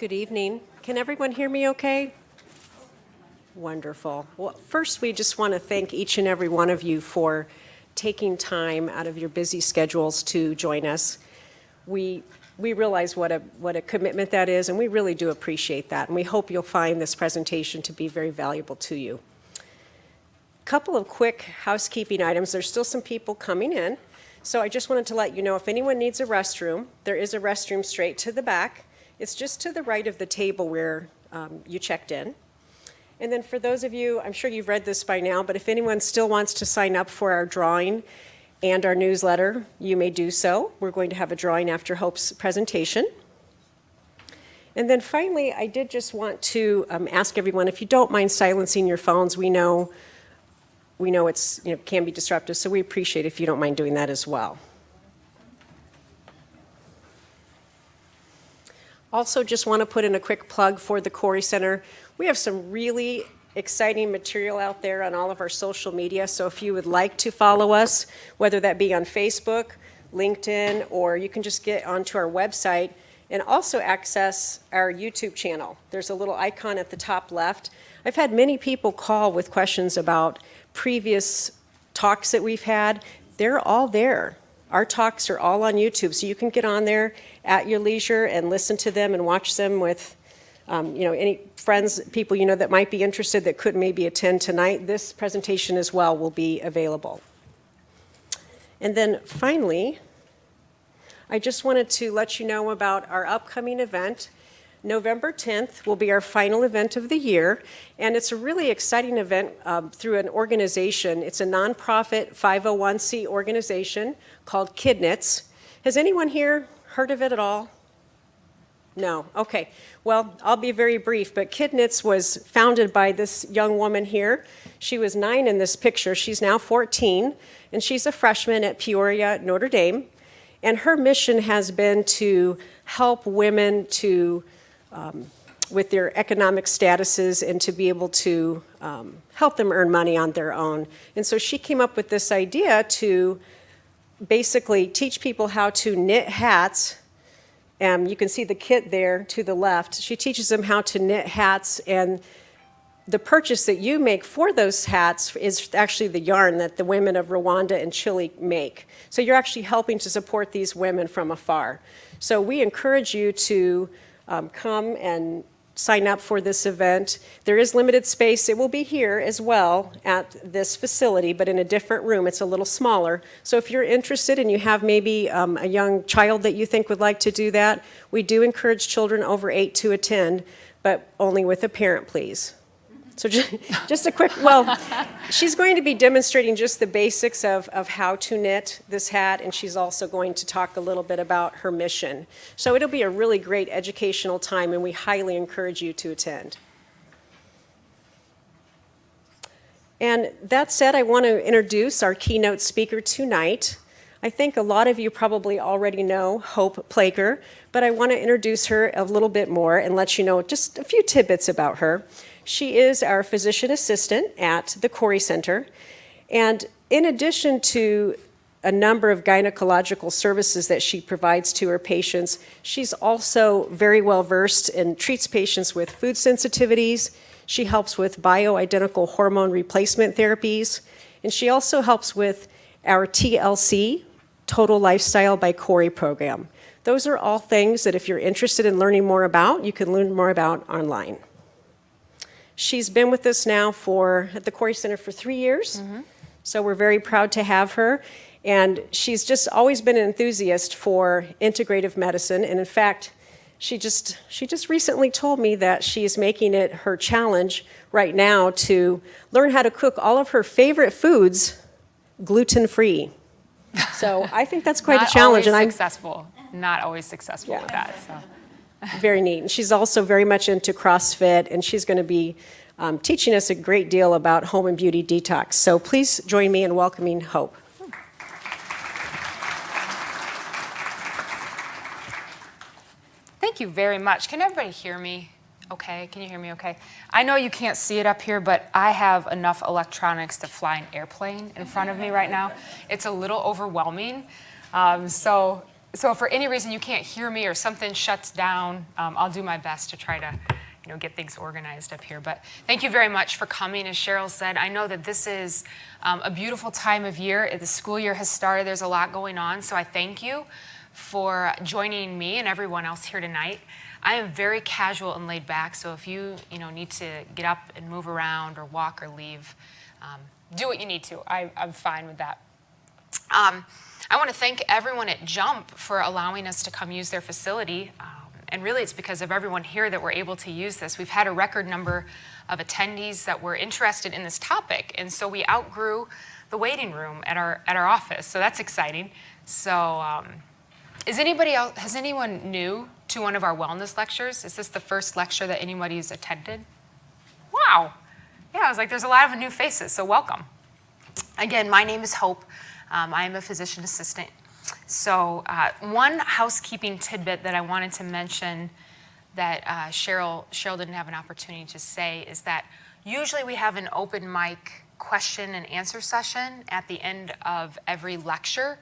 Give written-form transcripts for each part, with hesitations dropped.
Good evening. Can everyone hear me okay? Wonderful. Well, first we just want to thank each and every one of you for taking time out of your busy schedules to join us. We realize what a commitment that is, and we really do appreciate that, and we hope you'll find this presentation to be very valuable to you. Couple of quick housekeeping items. There's still some people coming in, so I just wanted to let you know if anyone needs a restroom, there is a restroom straight to the back. It's just to the right of the table where you checked in. And then for those of you, I'm sure you've read this by now, but if anyone still wants to sign up for our drawing and our newsletter, you may do so. We're going to have a drawing after Hope's presentation. And then finally, I did just want to ask everyone, if you don't mind silencing your phones, we know it's can be disruptive, so we appreciate if you don't mind doing that as well. Also, just want to put in a quick plug for the Couri Center. We have some really exciting material out there on all of our social media, so if you would like to follow us, whether that be on Facebook, LinkedIn, or you can just get onto our website and also access our YouTube channel. There's a little icon at the top left. I've had many people call with questions about previous talks that we've had. They're all there. Our talks are all on YouTube, so you can get on there at your leisure and listen to them and watch them with any friends, people that might be interested that could maybe attend tonight. This presentation as well will be available. And then finally, I just wanted to let you know about our upcoming event. November 10th will be our final event of the year, and it's a really exciting event through an organization. It's a nonprofit 501c organization called Kidnets. Has anyone here heard of it at all? No? Okay. Well, I'll be very brief, but Kidnets was founded by this young woman here. She was 9 in this picture. She's now 14, and she's a freshman at Peoria, Notre Dame. And her mission has been to help women to with their economic statuses and to be able to help them earn money on their own. And so she came up with this idea to basically teach people how to knit hats. You can see the kit there to the left. She teaches them how to knit hats, and the purchase that you make for those hats is actually the yarn that the women of Rwanda and Chile make. So you're actually helping to support these women from afar. So we encourage you to come and sign up for this event. There is limited space. It will be here as well at this facility, but in a different room. It's a little smaller. So if you're interested and you have maybe a young child that you think would like to do that, we do encourage children over 8 to attend, but only with a parent, please. So just a quick, she's going to be demonstrating just the basics of how to knit this hat, and she's also going to talk a little bit about her mission. So it'll be a really great educational time, and we highly encourage you to attend. And that said, I want to introduce our keynote speaker tonight. I think a lot of you probably already know Hope Placher, but I want to introduce her a little bit more and let you know just a few tidbits about her. She is our physician assistant at the Couri Center, and in addition to a number of gynecological services that she provides to her patients, she's also very well versed and treats patients with food sensitivities. She helps with bioidentical hormone replacement therapies, and she also helps with our TLC, Total Lifestyle by Couri program. Those are all things that if you're interested in learning more about, you can learn more about online. She's been with us now at the Couri Center for 3 years, so we're very proud to have her. And she's just always been an enthusiast for integrative medicine. And in fact, she just recently told me that she's making it her challenge right now to learn how to cook all of her favorite foods gluten-free. So I think that's quite a challenge. Not always successful with that. So. Very neat. And she's also very much into CrossFit, and she's going to be teaching us a great deal about home and beauty detox. So please join me in welcoming Hope. Thank you very much. Can everybody hear me okay? Can you hear me okay? I know you can't see it up here, but I have enough electronics to fly an airplane in front of me right now. It's a little overwhelming. So So if for any reason you can't hear me or something shuts down, I'll do my best to try to get things organized up here. But thank you very much for coming. As Cheryl said, I know that this is a beautiful time of year. The school year has started. There's a lot going on. So I thank you for joining me and everyone else here tonight. I am very casual and laid back. So if you need to get up and move around or walk or leave, do what you need to. I'm fine with that. I want to thank everyone at Jump for allowing us to come use their facility. And really, it's because of everyone here that we're able to use this. We've had a record number of attendees that were interested in this topic, and so we outgrew the waiting room at our office. So that's exciting. So, has anyone new to one of our wellness lectures? Is this the first lecture that anybody's attended? Wow. Yeah, I was like, there's a lot of new faces, so welcome. Again, my name is Hope. I am a physician assistant. So one housekeeping tidbit that I wanted to mention that Cheryl didn't have an opportunity to say is that usually we have an open mic question and answer session at the end of every lecture.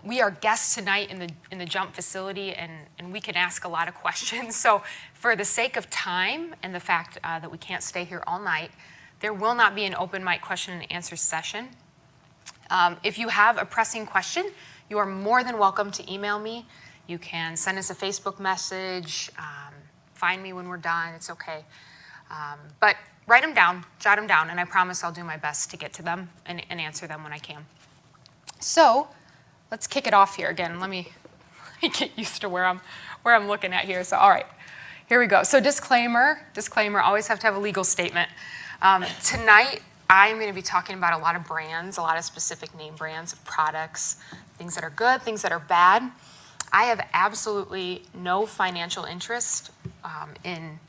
We are guests tonight in the Jump facility, and we can ask a lot of questions. So for the sake of time and the fact that we can't stay here all night, there will not be an open mic question and answer session. If you have a pressing question, you are more than welcome to email me. You can send us a Facebook message, find me when we're done, it's okay. But write them down, jot them down, and I promise I'll do my best to get to them and answer them when I can. So let's kick it off here again. Let me get used to where I'm looking at here. So all right, here we go. So disclaimer, always have to have a legal statement. Tonight, I'm going to be talking about a lot of brands, a lot of specific name brands of products, things that are good, things that are bad. I have absolutely no financial interest in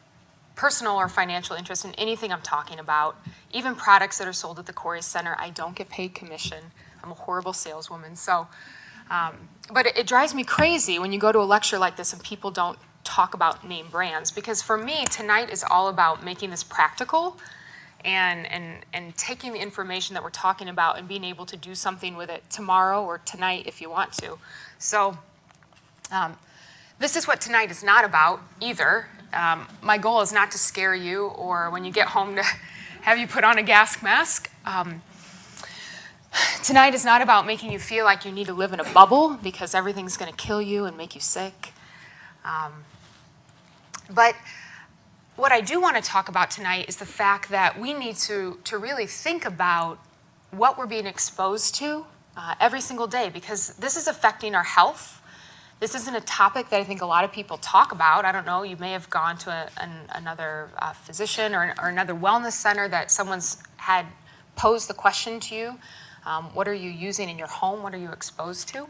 personal or financial interest in anything I'm talking about. Even products that are sold at the Couri Center, I don't get paid commission. I'm a horrible saleswoman. So, but it drives me crazy when you go to a lecture like this and people don't talk about name brands, because for me, tonight is all about making this practical and taking the information that we're talking about and being able to do something with it tomorrow or tonight if you want to. So this is what tonight is not about either. My goal is not to scare you or when you get home to have you put on a gas mask. Tonight is not about making you feel like you need to live in a bubble because everything's going to kill you and make you sick. But what I do want to talk about tonight is the fact that we need to really think about what we're being exposed to every single day, because this is affecting our health. This isn't a topic that I think a lot of people talk about. I don't know, you may have gone to another physician or another wellness center that someone's had posed the question to you. What are you using in your home? What are you exposed to?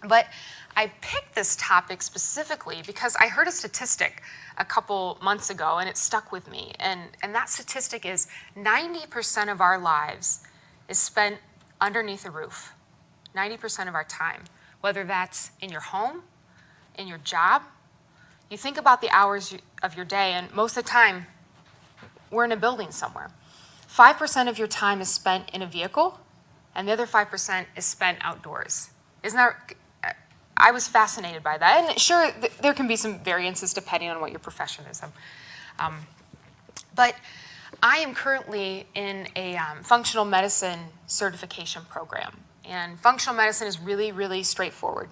But I picked this topic specifically because I heard a statistic a couple months ago and it stuck with me. And that statistic is 90% of our lives is spent underneath a roof. 90% of our time, whether that's in your home, in your job. You think about the hours of your day, and most of the time, we're in a building somewhere. 5% of your time is spent in a vehicle, and the other 5% is spent outdoors. Isn't that... I was fascinated by that. And sure, there can be some variances depending on what your profession is. But I am currently in a functional medicine certification program. And functional medicine is really, really straightforward.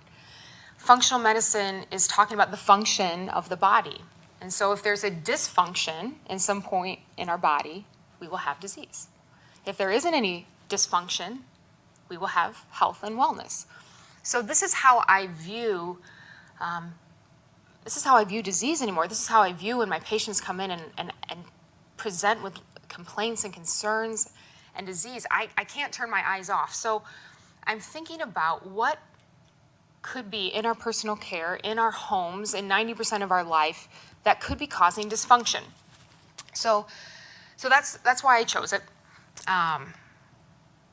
Functional medicine is talking about the function of the body. And so if there's a dysfunction in some point in our body, we will have disease. If there isn't any dysfunction, we will have health and wellness. So this is how I view disease anymore. This is how I view when my patients come in and present with complaints and concerns and disease. I can't turn my eyes off. So I'm thinking about what could be in our personal care, in our homes, in 90% of our life that could be causing dysfunction. So that's why I chose it.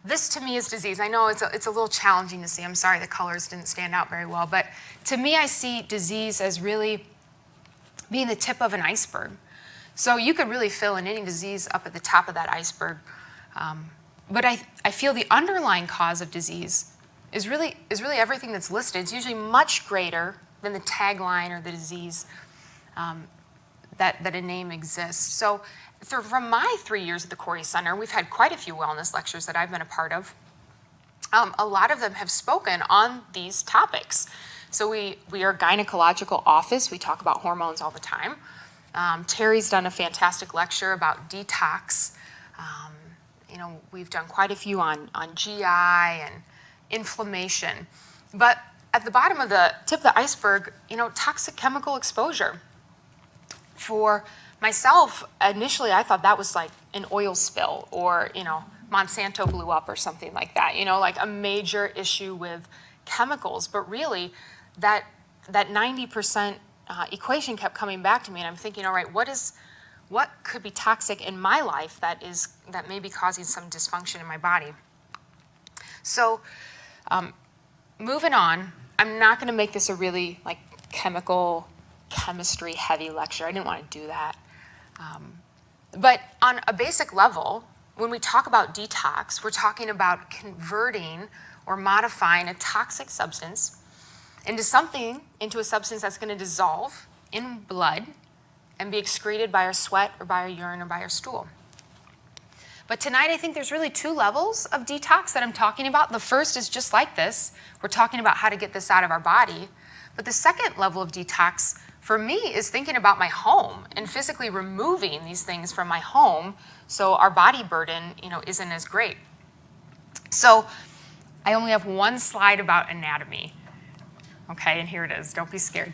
This to me is disease. I know it's a little challenging to see. I'm sorry the colors didn't stand out very well, but to me I see disease as really being the tip of an iceberg. So you could really fill in any disease up at the top of that iceberg. But I feel the underlying cause of disease is really everything that's listed. It's usually much greater than the tagline or the disease that a name exists. So from my 3 years at the Couri Center, we've had quite a few wellness lectures that I've been a part of. A lot of them have spoken on these topics. So we are a gynecological office. We talk about hormones all the time. Terry's done a fantastic lecture about detox. We've done quite a few on GI and inflammation. But at the bottom of the tip of the iceberg, toxic chemical exposure. For myself, initially I thought that was like an oil spill or, Monsanto blew up or something like that, like a major issue with chemicals. But really, that 90% equation kept coming back to me, and I'm thinking, all right, what could be toxic in my life that may be causing some dysfunction in my body? So, moving on, I'm not going to make this a really like chemistry heavy lecture. I didn't want to do that. But on a basic level, when we talk about detox, we're talking about converting or modifying a toxic substance into a substance that's going to dissolve in blood and be excreted by our sweat or by our urine or by our stool. But tonight, I think there's really 2 levels of detox that I'm talking about. The first is just like this. We're talking about how to get this out of our body. But the second level of detox for me is thinking about my home and physically removing these things from my home so our body burden, isn't as great. So I only have one slide about anatomy. Okay, and here it is. Don't be scared.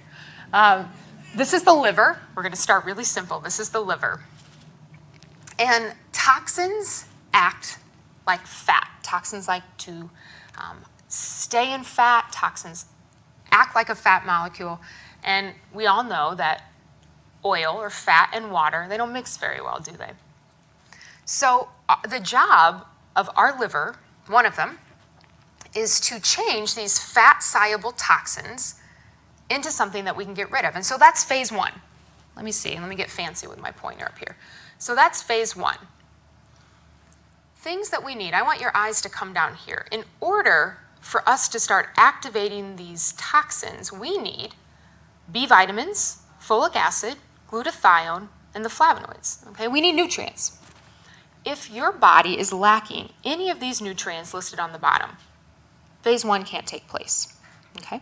This is the liver. We're going to start really simple. This is the liver. And toxins act like fat. Toxins like to stay in fat. Toxins act like a fat molecule. And we all know that oil or fat and water, they don't mix very well, do they? So the job of our liver, one of them, is to change these fat-soluble toxins into something that we can get rid of. And so that's phase 1. Let me get fancy with my pointer up here. So that's phase 1. Things that we need, I want your eyes to come down here. In order for us to start activating these toxins, we need B vitamins, folic acid, glutathione, and the flavonoids. Okay, we need nutrients. If your body is lacking any of these nutrients listed on the bottom, phase 1 can't take place. Okay?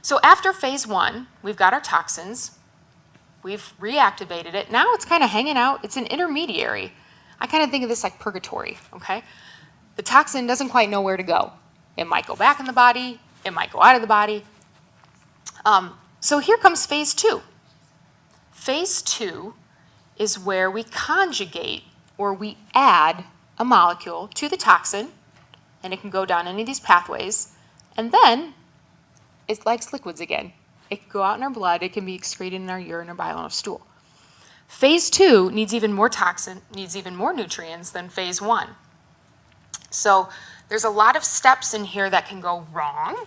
So after phase 1, we've got our toxins. We've reactivated it. Now it's kind of hanging out. It's an intermediary. I kind of think of this like purgatory, okay? The toxin doesn't quite know where to go. It might go back in the body. It might go out of the body. So here comes phase 2. Phase 2 is where we conjugate or we add a molecule to the toxin, and it can go down any of these pathways, and then it likes liquids again. It can go out in our blood. It can be excreted in our urine or bile on our stool. Phase 2 needs even more toxin, needs even more nutrients than phase 1. So there's a lot of steps in here that can go wrong.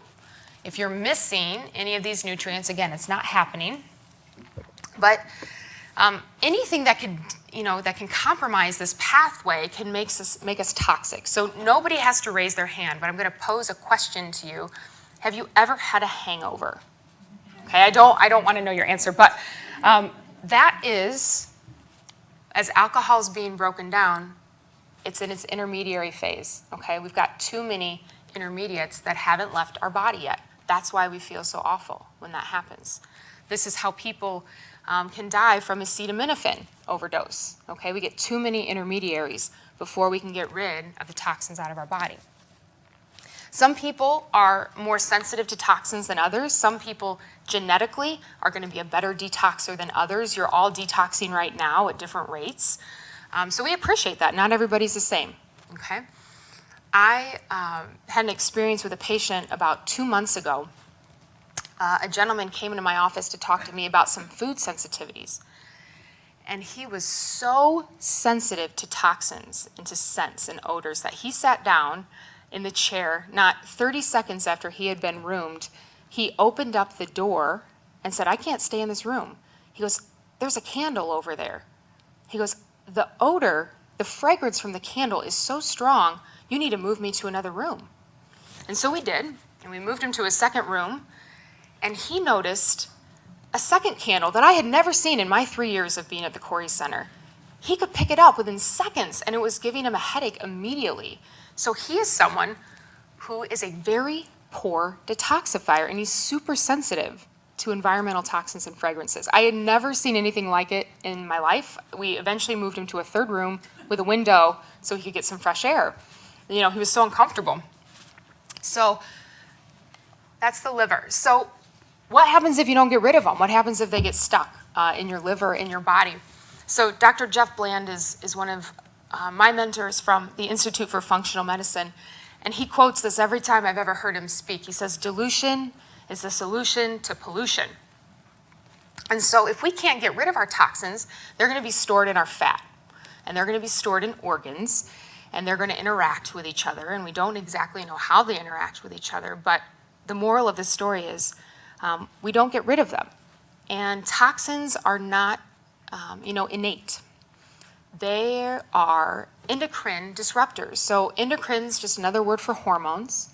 If you're missing any of these nutrients, again, it's not happening. But anything that can compromise this pathway can make us toxic. So nobody has to raise their hand, but I'm going to pose a question to you. Have you ever had a hangover? Okay, I don't want to know your answer, but that is, as alcohol is being broken down, it's in its intermediary phase. Okay, we've got too many intermediates that haven't left our body yet. That's why we feel so awful when that happens. This is how people can die from acetaminophen overdose. Okay, we get too many intermediaries before we can get rid of the toxins out of our body. Some people are more sensitive to toxins than others. Some people genetically are going to be a better detoxer than others. You're all detoxing right now at different rates. So we appreciate that. Not everybody's the same. Okay. I had an experience with a patient about 2 months ago. A gentleman came into my office to talk to me about some food sensitivities. And he was so sensitive to toxins and to scents and odors that he sat down in the chair, not 30 seconds after he had been roomed, he opened up the door and said, "I can't stay in this room." He goes, "There's a candle over there." He goes, "The odor, the fragrance from the candle is so strong, you need to move me to another room." And so we did, and we moved him to a second room, and he noticed a second candle that I had never seen in my 3 years of being at the Couri Center. He could pick it up within seconds, and it was giving him a headache immediately. So he is someone who is a very poor detoxifier, and he's super sensitive to environmental toxins and fragrances. I had never seen anything like it in my life. We eventually moved him to a third room with a window so he could get some fresh air. You know, he was so uncomfortable. So that's the liver. So what happens if you don't get rid of them? What happens if they get stuck in your liver, in your body? So Dr. Jeff Bland is one of my mentors from the Institute for Functional Medicine, and he quotes this every time I've ever heard him speak. He says, dilution is the solution to pollution. And so if we can't get rid of our toxins, they're going to be stored in our fat, and they're going to be stored in organs, and they're going to interact with each other, and we don't exactly know how they interact with each other, but the moral of this story is we don't get rid of them. And toxins are not, innate. They are endocrine disruptors. So endocrine is just another word for hormones.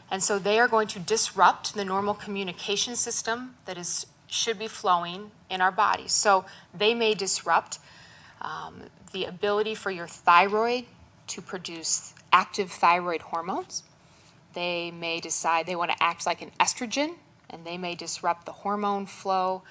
And so they are going to disrupt the normal communication system that should be flowing in our bodies. So they may disrupt the ability for your thyroid to produce active thyroid hormones. They may decide they want to act like an estrogen, and they may disrupt the hormone flow.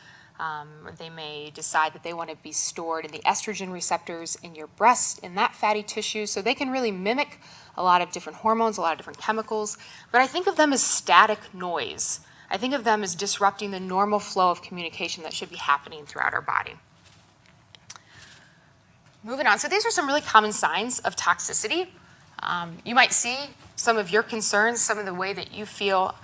They may decide that they want to be stored in the estrogen receptors in your breast, in that fatty tissue. So they can really mimic a lot of different hormones, a lot of different chemicals. But I think of them as static noise. I think of them as disrupting the normal flow of communication that should be happening throughout our body. Moving on. So these are some really common signs of toxicity. You might see some of your concerns, some of the way that you feel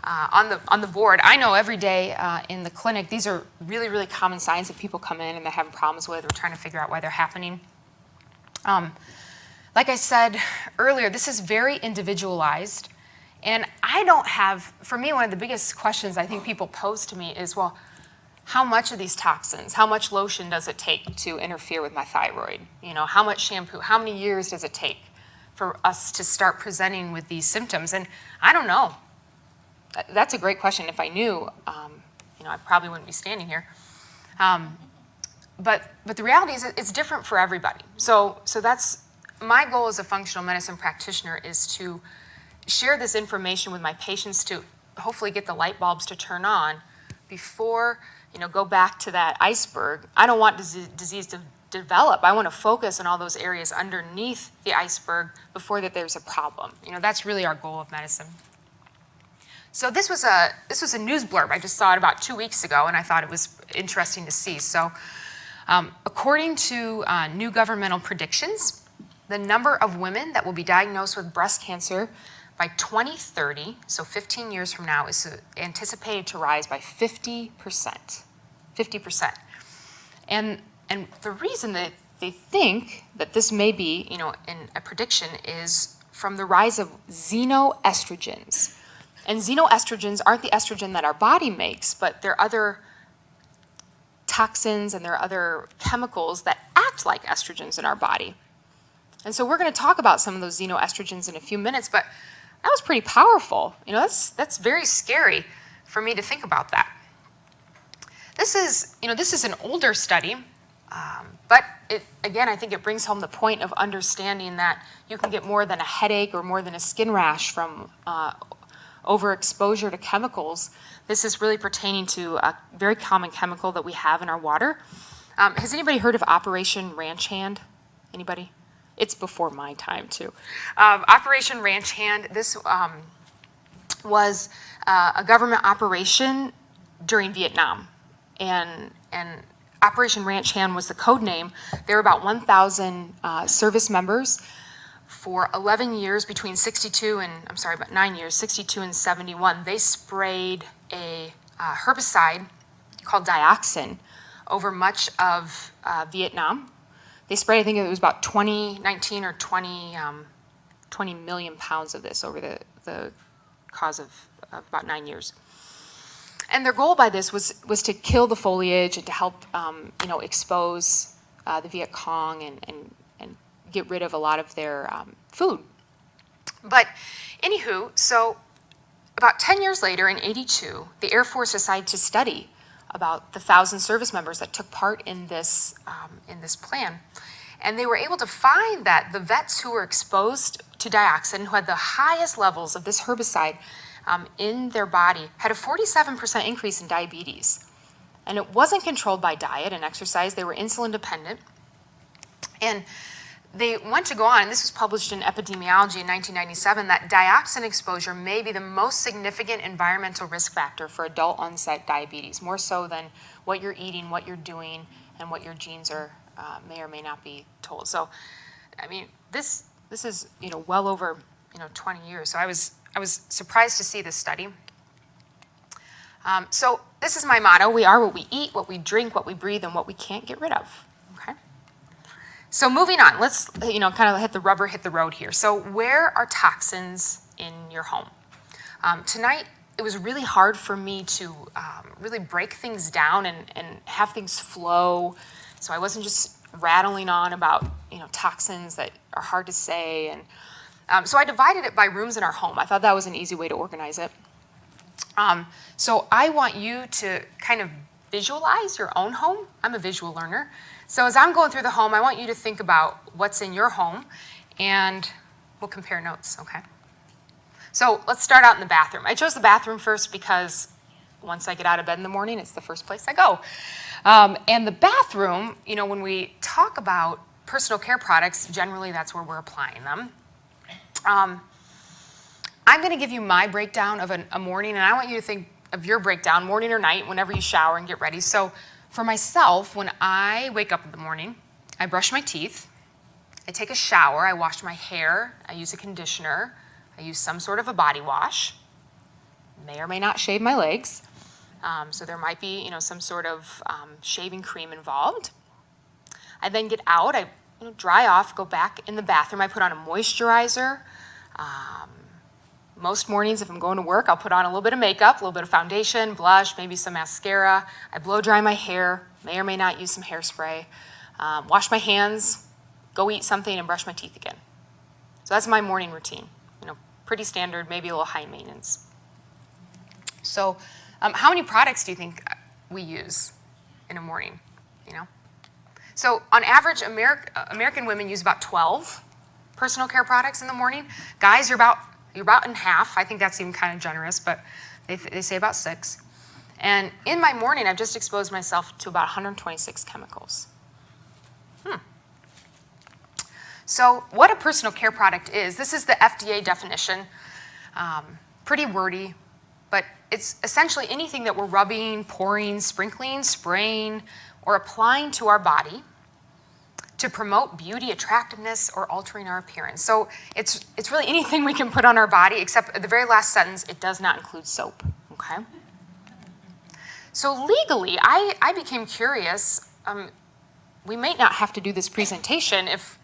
on the board. I know every day in the clinic, these are really, really common signs that people come in and they're having problems with. We're trying to figure out why they're happening. Like I said earlier, this is very individualized. And I don't have, for me, one of the biggest questions I think people pose to me is, well, how much of these toxins, how much lotion does it take to interfere with my thyroid? You know, how much shampoo, how many years does it take for us to start presenting with these symptoms? And I don't know. That's a great question. If I knew, I probably wouldn't be standing here. But the reality is it's different for everybody. So that's my goal as a functional medicine practitioner, is to share this information with my patients to hopefully get the light bulbs to turn on before, go back to that iceberg. I don't want disease to develop. I want to focus on all those areas underneath the iceberg before that there's a problem. That's really our goal of medicine. So this was a news blurb. I just saw it about 2 weeks ago, and I thought it was interesting to see. So according to new governmental predictions, the number of women that will be diagnosed with breast cancer by 2030, so 15 years from now, is anticipated to rise by 50%. 50%. And the reason that they think that this may be, in a prediction, is from the rise of xenoestrogens. And xenoestrogens aren't the estrogen that our body makes, but they're other toxins and there are other chemicals that act like estrogens in our body. And so we're going to talk about some of those xenoestrogens in a few minutes, but that was pretty powerful. That's very scary for me to think about that. This is an older study, but I think it brings home the point of understanding that you can get more than a headache or more than a skin rash from overexposure to chemicals. This is really pertaining to a very common chemical that we have in our water. Has anybody heard of Operation Ranch Hand? Anybody? It's before my time, too. Operation Ranch Hand, this was a government operation during Vietnam. And Operation Ranch Hand was the code name. There were about 1,000 service members for 11 years between 62 and 71. They sprayed a herbicide called dioxin over much of Vietnam. They sprayed, I think it was about 20 million pounds of this over the cause of about 9 years. And their goal by this was to kill the foliage and to help expose the Viet Cong and get rid of a lot of their food. But anywho, so about 10 years later, in '82, the Air Force decided to study about the 1,000 service members that took part in this plan. And they were able to find that the vets who were exposed to dioxin, who had the highest levels of this herbicide in their body, had a 47% increase in diabetes. And it wasn't controlled by diet and exercise. They were insulin dependent. And they went to go on, and this was published in Epidemiology in 1997, that dioxin exposure may be the most significant environmental risk factor for adult onset diabetes, more so than what you're eating, what you're doing, and what your genes are may or may not be told. So, I mean, this is well over 20 years. So I was surprised to see this study. So this is my motto: we are what we eat, what we drink, what we breathe, and what we can't get rid of. Okay. So moving on, let's kind of hit the road here. So where are toxins in your home? Tonight, it was really hard for me to really break things down and have things flow. So I wasn't just rattling on about toxins that are hard to say. And so I divided it by rooms in our home. I thought that was an easy way to organize it. So I want you to kind of visualize your own home. I'm a visual learner. So as I'm going through the home, I want you to think about what's in your home, and we'll compare notes, okay? So let's start out in the bathroom. I chose the bathroom first because once I get out of bed in the morning, it's the first place I go. And the bathroom, when we talk about personal care products, generally that's where we're applying them. I'm going to give you my breakdown of a morning, and I want you to think of your breakdown, morning or night, whenever you shower and get ready. So for myself, when I wake up in the morning, I brush my teeth, I take a shower, I wash my hair, I use a conditioner, I use some sort of a body wash, may or may not shave my legs, so there might be some sort of shaving cream involved. I then get out, I dry off, go back in the bathroom, I put on a moisturizer. Most mornings, if I'm going to work, I'll put on a little bit of makeup, a little bit of foundation, blush, maybe some mascara. I blow dry my hair, may or may not use some hairspray. Wash my hands, go eat something, and brush my teeth again. So that's my morning routine. Pretty standard, maybe a little high maintenance. So how many products do you think we use in a morning? So on average, American women use about 12 personal care products in the morning. Guys, you're about in half. I think that's even kind of generous, but they say about 6. And in my morning, I've just exposed myself to about 126 chemicals. So what a personal care product is, this is the FDA definition. Pretty wordy, but it's essentially anything that we're rubbing, pouring, sprinkling, spraying, or applying to our body to promote beauty, attractiveness, or altering our appearance. So it's really anything we can put on our body, except at the very last sentence, it does not include soap, okay? So legally, I became curious. We may not have to do this presentation if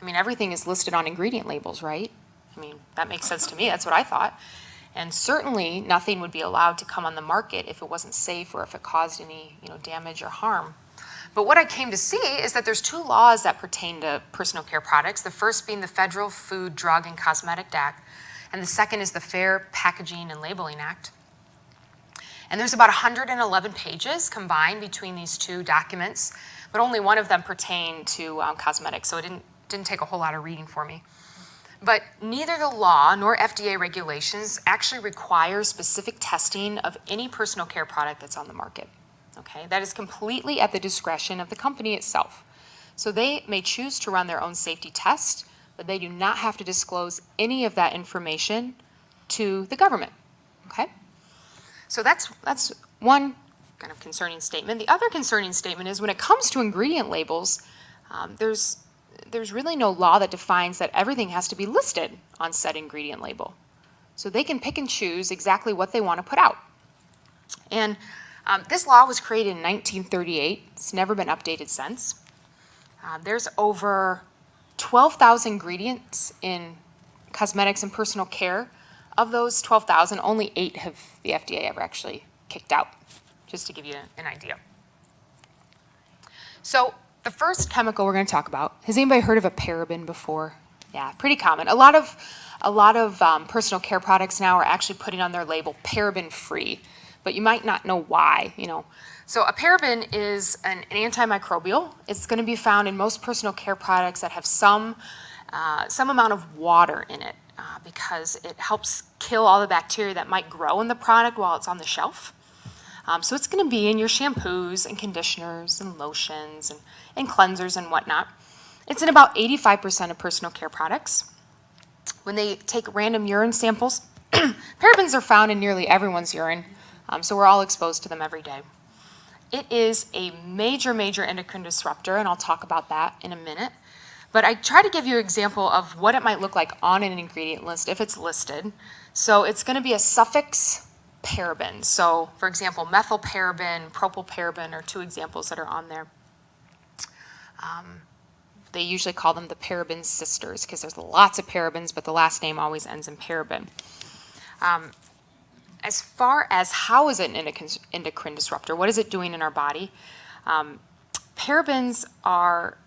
everything is listed on ingredient labels, right? That makes sense to me, that's what I thought. And certainly nothing would be allowed to come on the market if it wasn't safe or if it caused any damage or harm. But what I came to see is that there's 2 laws that pertain to personal care products, the first being the Federal Food, Drug, and Cosmetic Act, and the second is the Fair Packaging and Labeling Act. And there's about 111 pages combined between these 2 documents, but only one of them pertained to cosmetics, so it didn't take a whole lot of reading for me. But neither the law nor FDA regulations actually require specific testing of any personal care product that's on the market. Okay, that is completely at the discretion of the company itself. So they may choose to run their own safety test, but they do not have to disclose any of that information to the government. Okay? So that's one kind of concerning statement. The other concerning statement is when it comes to ingredient labels, there's really no law that defines that everything has to be listed on said ingredient label. So they can pick and choose exactly what they want to put out. And this law was created in 1938. It's never been updated since. There's over 12,000 ingredients in cosmetics and personal care. Of those 12,000, only 8 have the FDA ever actually kicked out, just to give you an idea. So the first chemical we're going to talk about, has anybody heard of a paraben before? Yeah, pretty common. A lot of personal care products now are actually putting on their label paraben-free, but you might not know why, you know. So a paraben is an antimicrobial. It's going to be found in most personal care products that have some amount of water in it because it helps kill all the bacteria that might grow in the product while it's on the shelf. So it's going to be in your shampoos and conditioners and lotions and cleansers and whatnot. It's in about 85% of personal care products. When they take random urine samples, parabens are found in nearly everyone's urine, so we're all exposed to them every day. It is a major endocrine disruptor, and I'll talk about that in a minute. But I try to give you an example of what it might look like on an ingredient list if it's listed. So it's going to be a suffix paraben. So, for example, methylparaben, propylparaben are two examples that are on there. They usually call them the paraben sisters because there's lots of parabens, but the last name always ends in paraben. As far as how is it an endocrine disruptor, what is it doing in our body? Parabens are,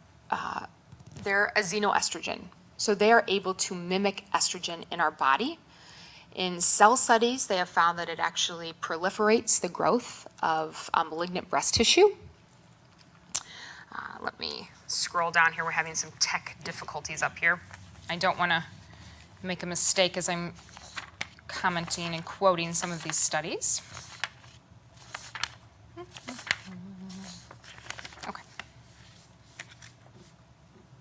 they're a xenoestrogen. So they are able to mimic estrogen in our body. In cell studies, they have found that it actually proliferates the growth of malignant breast tissue. Let me scroll down here. We're having some tech difficulties up here. I don't want to make a mistake as I'm commenting and quoting some of these studies. Okay.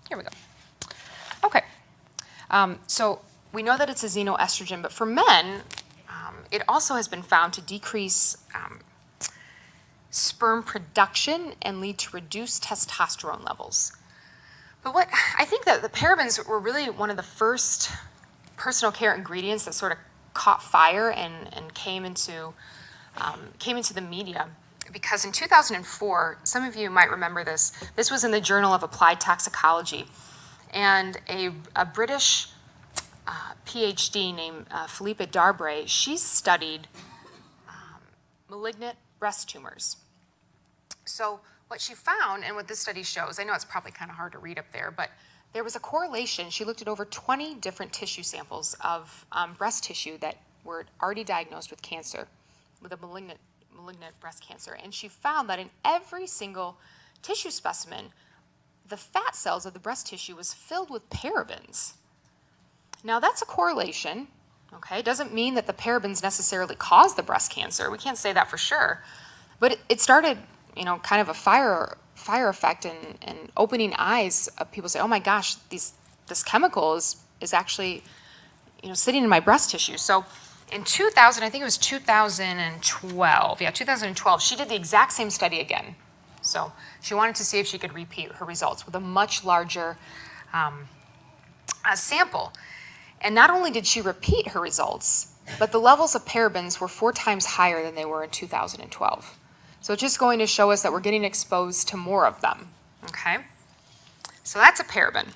Here we go. Okay. So we know that it's a xenoestrogen, but for men, it also has been found to decrease sperm production and lead to reduced testosterone levels. But what I think that the parabens were really one of the first personal care ingredients that sort of caught fire and came into the media, because in 2004, some of you might remember this. This was in the Journal of Applied Toxicology, and a British PhD named Philippa Darbre, she studied malignant breast tumors. So what she found, and what this study shows, I know it's probably kind of hard to read up there, but there was a correlation. She looked at over 20 different tissue samples of breast tissue that were already diagnosed with cancer, with a malignant breast cancer. And she found that in every single tissue specimen, the fat cells of the breast tissue was filled with parabens. Now that's a correlation, okay? It doesn't mean that the parabens necessarily cause the breast cancer. We can't say that for sure. But it started, you know, kind of a fire effect and opening eyes of people say, oh my gosh, this chemical is actually, you know, sitting in my breast tissue. So in 2000, I think it was 2012, yeah, 2012, she did the exact same study again. So she wanted to see if she could repeat her results with a much larger sample. And not only did she repeat her results, but the levels of parabens were 4 times higher than they were in 2012. So it's just going to show us that we're getting exposed to more of them, okay? So that's a paraben.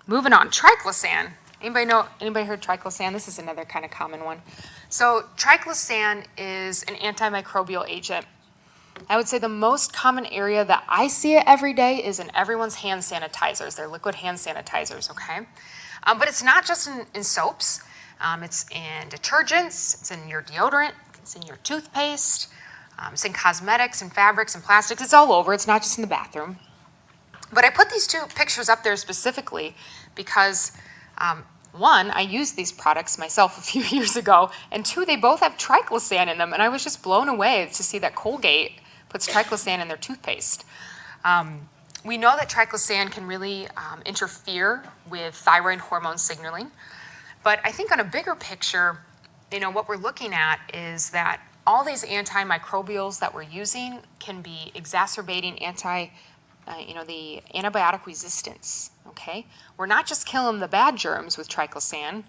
Moving on, triclosan. Anybody heard triclosan? This is another kind of common one. So triclosan is an antimicrobial agent. I would say the most common area that I see it every day is in everyone's hand sanitizers. They're liquid hand sanitizers, okay? But it's not just in soaps. It's in detergents, it's in your deodorant, it's in your toothpaste, it's in cosmetics and fabrics and plastics. It's all over. It's not just in the bathroom. But I put these two pictures up there specifically because, one, I used these products myself a few years ago, and two, they both have triclosan in them, and I was just blown away to see that Colgate puts triclosan in their toothpaste. We know that triclosan can really interfere with thyroid hormone signaling, but I think on a bigger picture, you know, what we're looking at is that all these antimicrobials that we're using can be exacerbating the antibiotic resistance, okay? We're not just killing the bad germs with triclosan,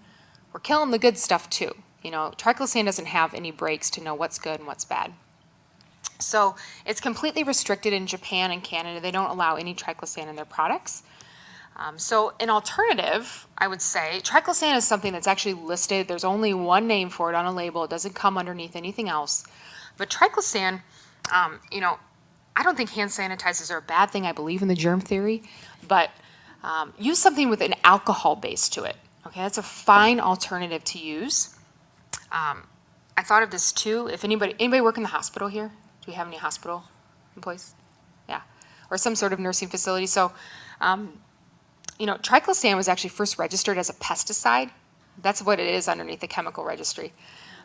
we're killing the good stuff too. You know, triclosan doesn't have any breaks to know what's good and what's bad. So it's completely restricted in Japan and Canada. They don't allow any triclosan in their products. So an alternative, I would say, triclosan is something that's actually listed. There's only one name for it on a label. It doesn't come underneath anything else. But triclosan, you know, I don't think hand sanitizers are a bad thing. I believe in the germ theory. But use something with an alcohol base to it. Okay, that's a fine alternative to use. I thought of this too. If anybody work in the hospital here? Do we have any hospital employees? Yeah, or some sort of nursing facility. So, Triclosan was actually first registered as a pesticide. That's what it is underneath the chemical registry.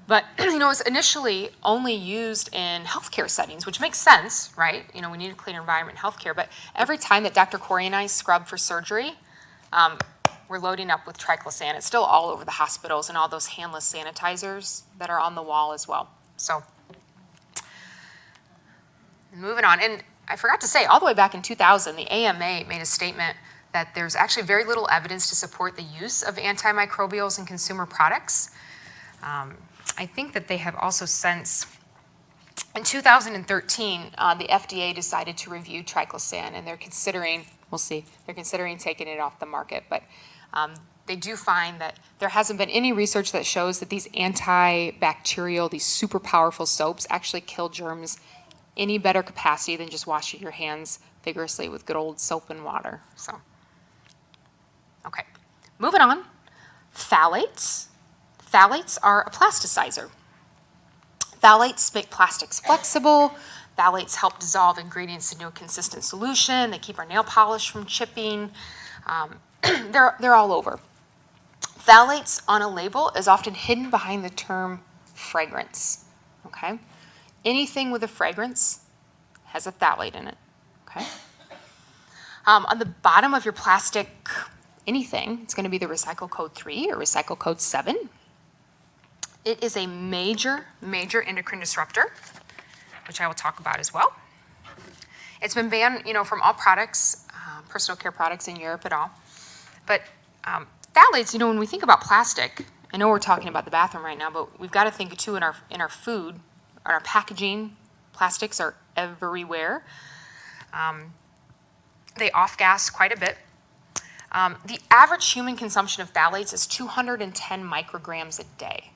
But, it was initially only used in healthcare settings, which makes sense, right? We need a clean environment in healthcare. But every time that Dr. Couri and I scrub for surgery, we're loading up with Triclosan. It's still all over the hospitals and all those handless sanitizers that are on the wall as well. So, moving on. And I forgot to say, all the way back in 2000, the AMA made a statement that there's actually very little evidence to support the use of antimicrobials in consumer products. I think that they have also since, in 2013, the FDA decided to review Triclosan, and they're considering, we'll see, they're considering taking it off the market. But they do find that there hasn't been any research that shows that these antibacterial, these super powerful soaps actually kill germs any better capacity than just washing your hands vigorously with good old soap and water. So, okay, moving on. Phthalates. Phthalates are a plasticizer. Phthalates make plastics flexible. Phthalates help dissolve ingredients into a consistent solution. They keep our nail polish from chipping. They're all over. Phthalates on a label is often hidden behind the term fragrance. Okay? Anything with a fragrance has a phthalate in it. Okay? On the bottom of your plastic anything, it's going to be the recycle code 3 or recycle code 7. It is a major endocrine disruptor, which I will talk about as well. It's been banned, from all products, personal care products in Europe at all. But phthalates, when we think about plastic, I know we're talking about the bathroom right now, but we've got to think too in our food, our packaging. Plastics are everywhere. They off-gas quite a bit. The average human consumption of phthalates is 210 micrograms a day.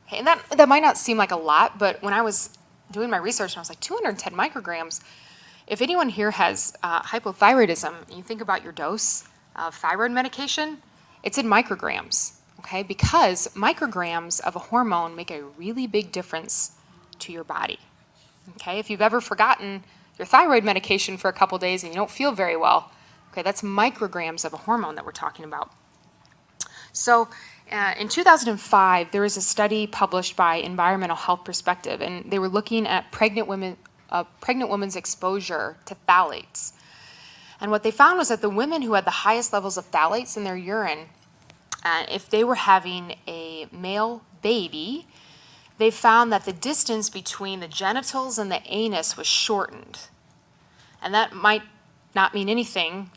Okay, and that might not seem like a lot, but when I was doing my research, I was like, 210 micrograms. If anyone here has hypothyroidism, and you think about your dose of thyroid medication, it's in micrograms, okay? Because micrograms of a hormone make a really big difference to your body, okay? If you've ever forgotten your thyroid medication for a couple days and you don't feel very well, okay, that's micrograms of a hormone that we're talking about. So in 2005, there was a study published by Environmental Health Perspective, and they were looking at pregnant women's exposure to phthalates. And what they found was that the women who had the highest levels of phthalates in their urine, if they were having a male baby, they found that the distance between the genitals and the anus was shortened. And that might not mean anything,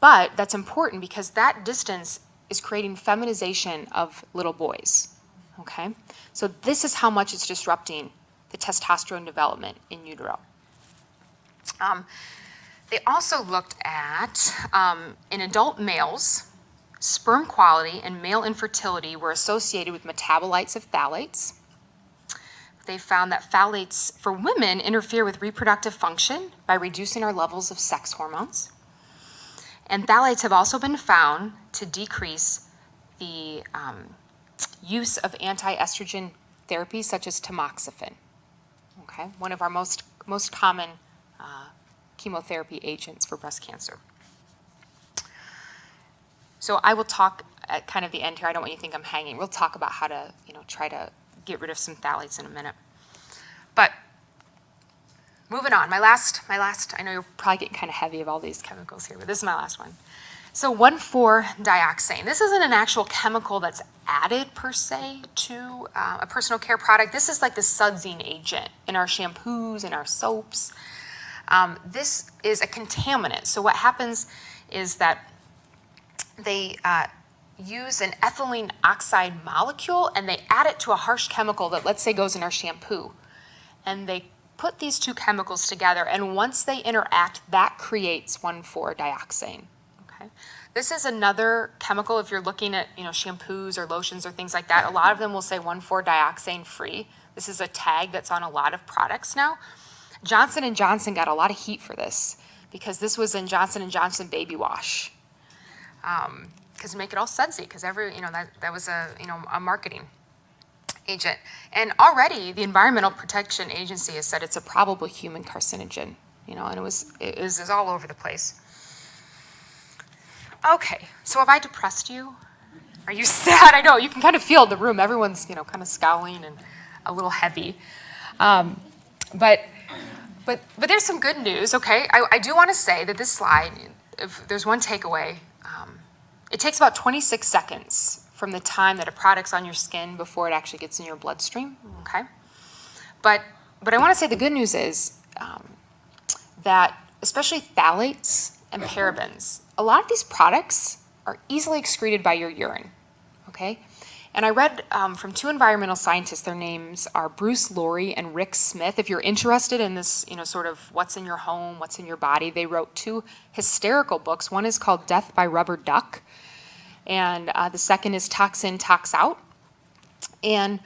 but that's important because that distance is creating feminization of little boys, okay? So this is how much it's disrupting the testosterone development in utero. They also looked at, in adult males, sperm quality and male infertility were associated with metabolites of phthalates. They found that phthalates for women interfere with reproductive function by reducing our levels of sex hormones. And phthalates have also been found to decrease the use of anti-estrogen therapies such as tamoxifen, okay? One of our most common chemotherapy agents for breast cancer. So I will talk at kind of the end here. I don't want you to think I'm hanging. We'll talk about how to, try to get rid of some phthalates in a minute. But moving on, my last, I know you're probably getting kind of heavy of all these chemicals here, but this is my last one. So 1,4-dioxane. This isn't an actual chemical that's added per se to a personal care product. This is like the sudsing agent in our shampoos and our soaps. This is a contaminant. So what happens is that they use an ethylene oxide molecule and they add it to a harsh chemical that, let's say, goes in our shampoo. And they put these two chemicals together, and once they interact, that creates 1,4-dioxane. Okay? This is another chemical. If you're looking at shampoos or lotions or things like that, a lot of them will say 1,4-dioxane free. This is a tag that's on a lot of products now. Johnson & Johnson got a lot of heat for this because this was in Johnson & Johnson baby wash. because to make it all sudsy, because that was a marketing agent. And already the Environmental Protection Agency has said it's a probable human carcinogen, and it was all over the place. Okay, so have I depressed you? Are you sad? I know, you can kind of feel the room. Everyone's, kind of scowling and a little heavy. But there's some good news, okay? I do want to say that this slide, if there's one takeaway, it takes about 26 seconds from the time that a product's on your skin before it actually gets in your bloodstream, okay? But I want to say the good news is that especially phthalates and parabens, a lot of these products are easily excreted by your urine, okay? And I read from two environmental scientists, their names are Bruce Laurie and Rick Smith. If you're interested in this, sort of what's in your home, what's in your body, they wrote two hysterical books. One is called Death by Rubber Duck, and the second is Tox In, Tox Out. And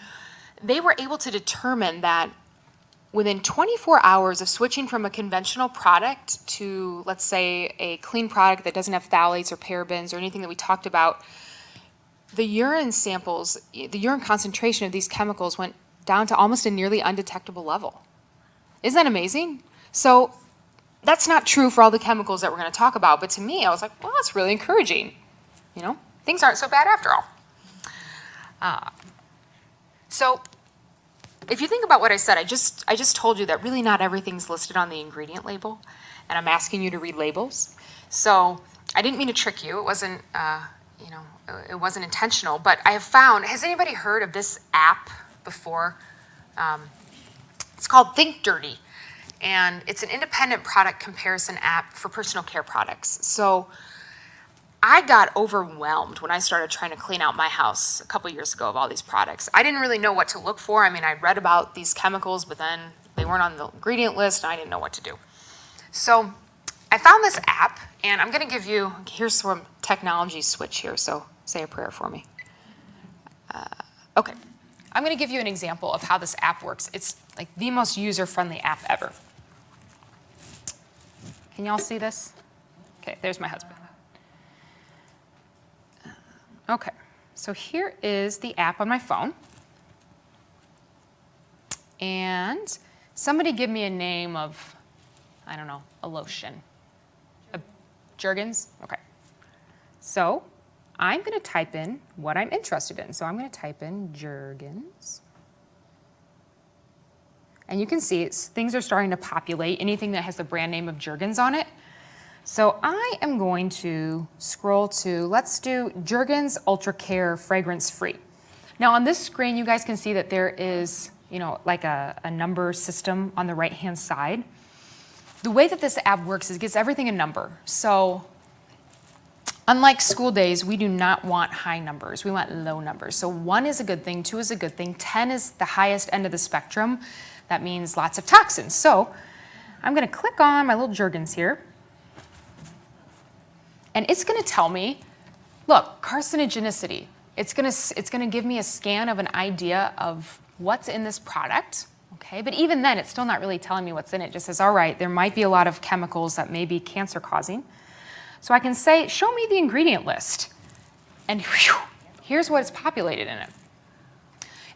they were able to determine that within 24 hours of switching from a conventional product to, let's say, a clean product that doesn't have phthalates or parabens or anything that we talked about, the urine samples, the urine concentration of these chemicals went down to almost a nearly undetectable level. Isn't that amazing? So that's not true for all the chemicals that we're going to talk about, but to me, I was like, well, that's really encouraging. Things aren't so bad after all. So if you think about what I said, I just told you that really not everything's listed on the ingredient label, and I'm asking you to read labels. So I didn't mean to trick you. It wasn't, it wasn't intentional, but I have found, has anybody heard of this app before? It's called Think Dirty, and it's an independent product comparison app for personal care products. So I got overwhelmed when I started trying to clean out my house a couple years ago of all these products. I didn't really know what to look for. I mean, I read about these chemicals, but then they weren't on the ingredient list, and I didn't know what to do. So I found this app, and I'm going to give you, here's some technology switch here, so say a prayer for me. Okay, I'm going to give you an example of how this app works. It's like the most user-friendly app ever. Can y'all see this? Okay, there's my husband. Okay, so here is the app on my phone. And somebody give me a name of, I don't know, a lotion. Jergens? Okay. So I'm going to type in what I'm interested in. So I'm going to type in Jergens. And you can see things are starting to populate, anything that has the brand name of Jergens on it. So I am going to scroll to, let's do Jergens Ultra Care Fragrance Free. Now on this screen, you guys can see that there is, like a number system on the right-hand side. The way that this app works is it gives everything a number. So unlike school days, we do not want high numbers. We want low numbers. So 1 is a good thing, 2 is a good thing, 10 is the highest end of the spectrum. That means lots of toxins. So I'm going to click on my little Jergens here. And it's going to tell me, look, carcinogenicity. It's going to give me a scan of an idea of what's in this product. Okay, but even then, it's still not really telling me what's in it. It just says, all right, there might be a lot of chemicals that may be cancer-causing. So I can say, show me the ingredient list. And whew, here's what's populated in it.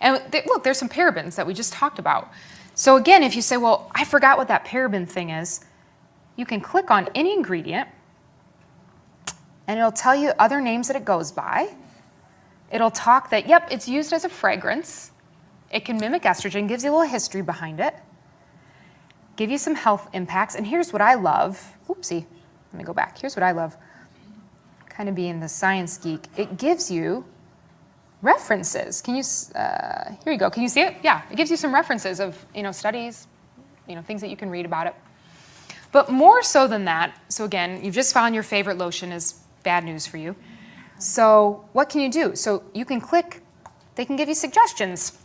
And look, there's some parabens that we just talked about. So again, if you say, well, I forgot what that paraben thing is, you can click on any ingredient, and it'll tell you other names that it goes by. It'll talk that, yep, it's used as a fragrance. It can mimic estrogen, gives you a little history behind it, give you some health impacts. And here's what I love. Oopsie, let me go back. Here's what I love, kind of being the science geek. It gives you references. Can you, here you go. Can you see it? Yeah, it gives you some references of, studies, things that you can read about it. But more so than that, so again, you've just found your favorite lotion is bad news for you. So what can you do? So you can click, they can give you suggestions.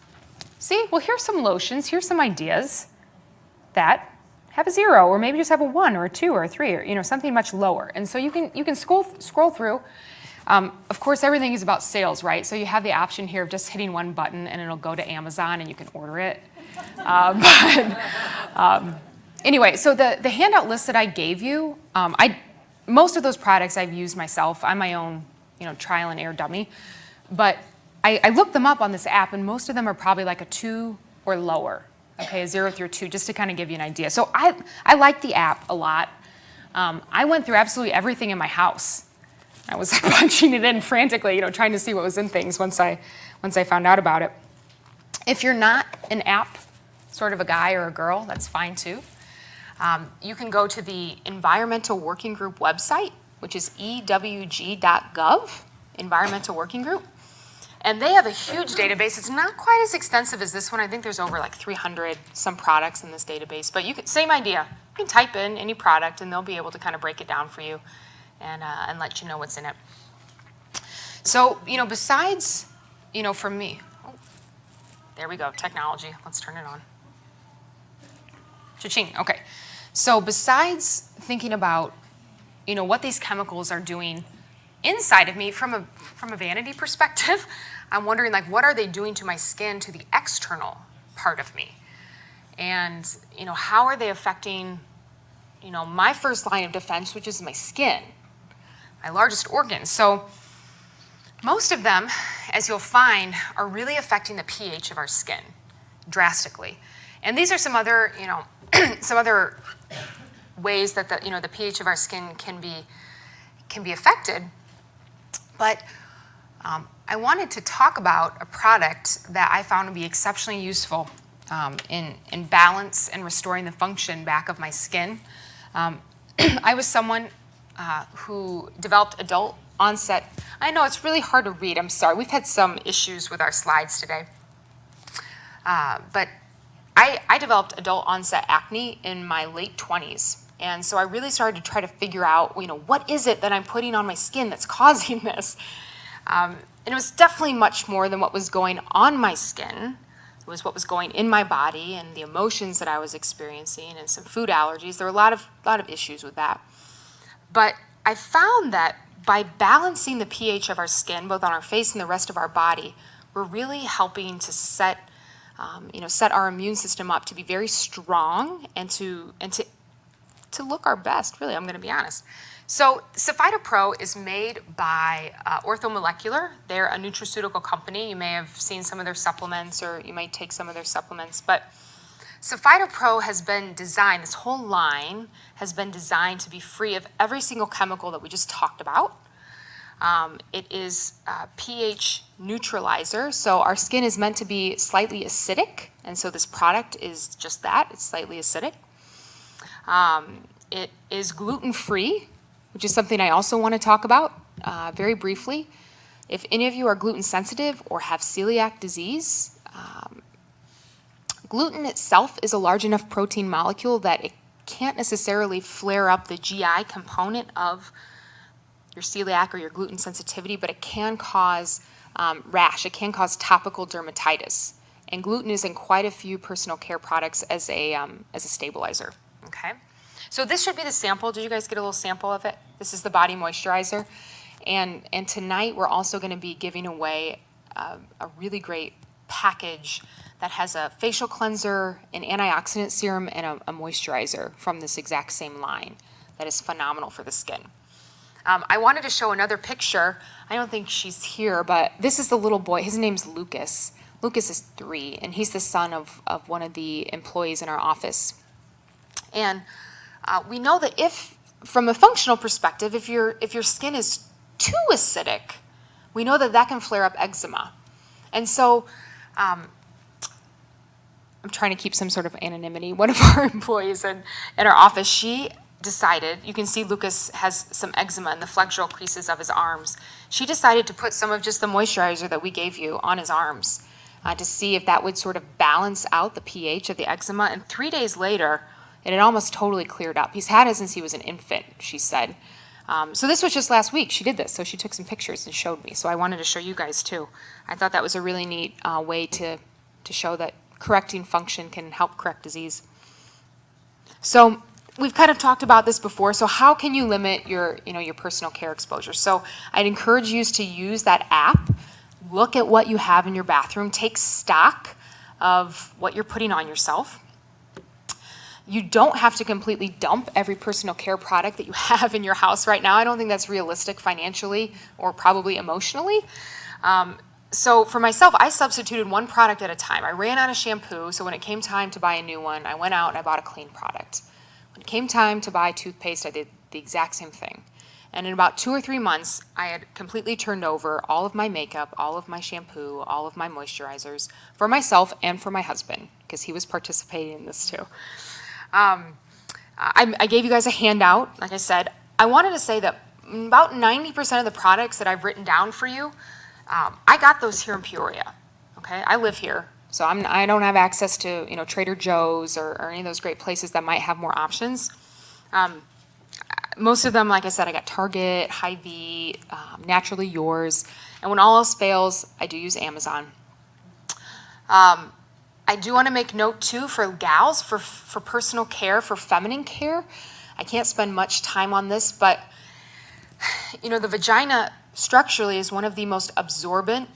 See, well, here's some lotions, here's some ideas that have a 0, or maybe just have a 1 or a 2 or a 3, or something much lower. And so you can scroll through. Of course, everything is about sales, right? So you have the option here of just hitting one button and it'll go to Amazon and you can order it. Anyway, so the handout list that I gave you, most of those products I've used myself. I'm my own, trial and error dummy. But I looked them up on this app, and most of them are probably like a 2 or lower, okay, a 0 through 2, just to kind of give you an idea. So I like the app a lot. I went through absolutely everything in my house. I was punching it in frantically, trying to see what was in things once I found out about it. If you're not an app sort of a guy or a girl, that's fine too. You can go to the Environmental Working Group website, which is ewg.gov, Environmental Working Group. And they have a huge database. It's not quite as extensive as this one. I think there's over like 300 some products in this database. But same idea. You can type in any product, and they'll be able to kind of break it down for you and let you know what's in it. So, besides, for me, there we go, technology. Let's turn it on. Cha-ching, okay. So besides thinking about, what these chemicals are doing inside of me from a vanity perspective, I'm wondering, what are they doing to my skin, to the external part of me? And, how are they affecting, my first line of defense, which is my skin, my largest organ. So most of them, as you'll find, are really affecting the pH of our skin drastically. And these are some other, some other ways that the pH of our skin can be affected. But I wanted to talk about a product that I found to be exceptionally useful in balance and restoring the function back of my skin. I was someone who developed adult onset. I know it's really hard to read. I'm sorry. We've had some issues with our slides today. But I developed adult onset acne in my late 20s. And so I really started to try to figure out, what is it that I'm putting on my skin that's causing this? And it was definitely much more than what was going on my skin. It was what was going in my body and the emotions that I was experiencing and some food allergies. There were a lot of issues with that. But I found that by balancing the pH of our skin, both on our face and the rest of our body, we're really helping to set our immune system up to be very strong and to look our best, really, I'm going to be honest. So Sapphira Pro is made by Orthomolecular. They're a nutraceutical company. You may have seen some of their supplements, or you might take some of their supplements. But Sapphira Pro has been designed, this whole line has been designed to be free of every single chemical that we just talked about. It is a pH neutralizer, so our skin is meant to be slightly acidic, and so this product is just that, it's slightly acidic. It is gluten-free, which is something I also want to talk about very briefly. If any of you are gluten sensitive or have celiac disease, gluten itself is a large enough protein molecule that it can't necessarily flare up the GI component of your celiac or your gluten sensitivity, but it can cause rash. It can cause topical dermatitis. And gluten is in quite a few personal care products as a stabilizer. Okay. So this should be the sample. Did you guys get a little sample of it? This is the body moisturizer. And tonight we're also going to be giving away a really great package that has a facial cleanser, an antioxidant serum, and a moisturizer from this exact same line that is phenomenal for the skin. I wanted to show another picture. I don't think she's here, but this is the little boy. His name's Lucas. Lucas is 3, and he's the son of one of the employees in our office. And we know that if, from a functional perspective, if your skin is too acidic, we know that can flare up eczema. And so I'm trying to keep some sort of anonymity. One of our employees in our office, she decided, you can see Lucas has some eczema in the flexural creases of his arms. She decided to put some of just the moisturizer that we gave you on his arms to see if that would sort of balance out the pH of the eczema. And 3 days later, it had almost totally cleared up. He's had it since he was an infant, she said. So this was just last week. She did this. So she took some pictures and showed me. So I wanted to show you guys too. I thought that was a really neat way to show that correcting function can help correct disease. So we've kind of talked about this before. So how can you limit your personal care exposure? So I'd encourage you to use that app. Look at what you have in your bathroom. Take stock of what you're putting on yourself. You don't have to completely dump every personal care product that you have in your house right now. I don't think that's realistic financially or probably emotionally. So for myself, I substituted one product at a time. I ran out of shampoo, so when it came time to buy a new one, I went out and I bought a clean product. When it came time to buy toothpaste, I did the exact same thing. And in about 2 or 3 months, I had completely turned over all of my makeup, all of my shampoo, all of my moisturizers for myself and for my husband, because he was participating in this too. I gave you guys a handout. Like I said, I wanted to say that about 90% of the products that I've written down for you, I got those here in Peoria. Okay, I live here, so I don't have access to Trader Joe's or any of those great places that might have more options. Most of them, like I said, I got Target, Hy-Vee, Naturally Yours, and when all else fails, I do use Amazon. I do want to make note too for gals, for personal care, for feminine care. I can't spend much time on this, but the vagina structurally is one of the most absorbent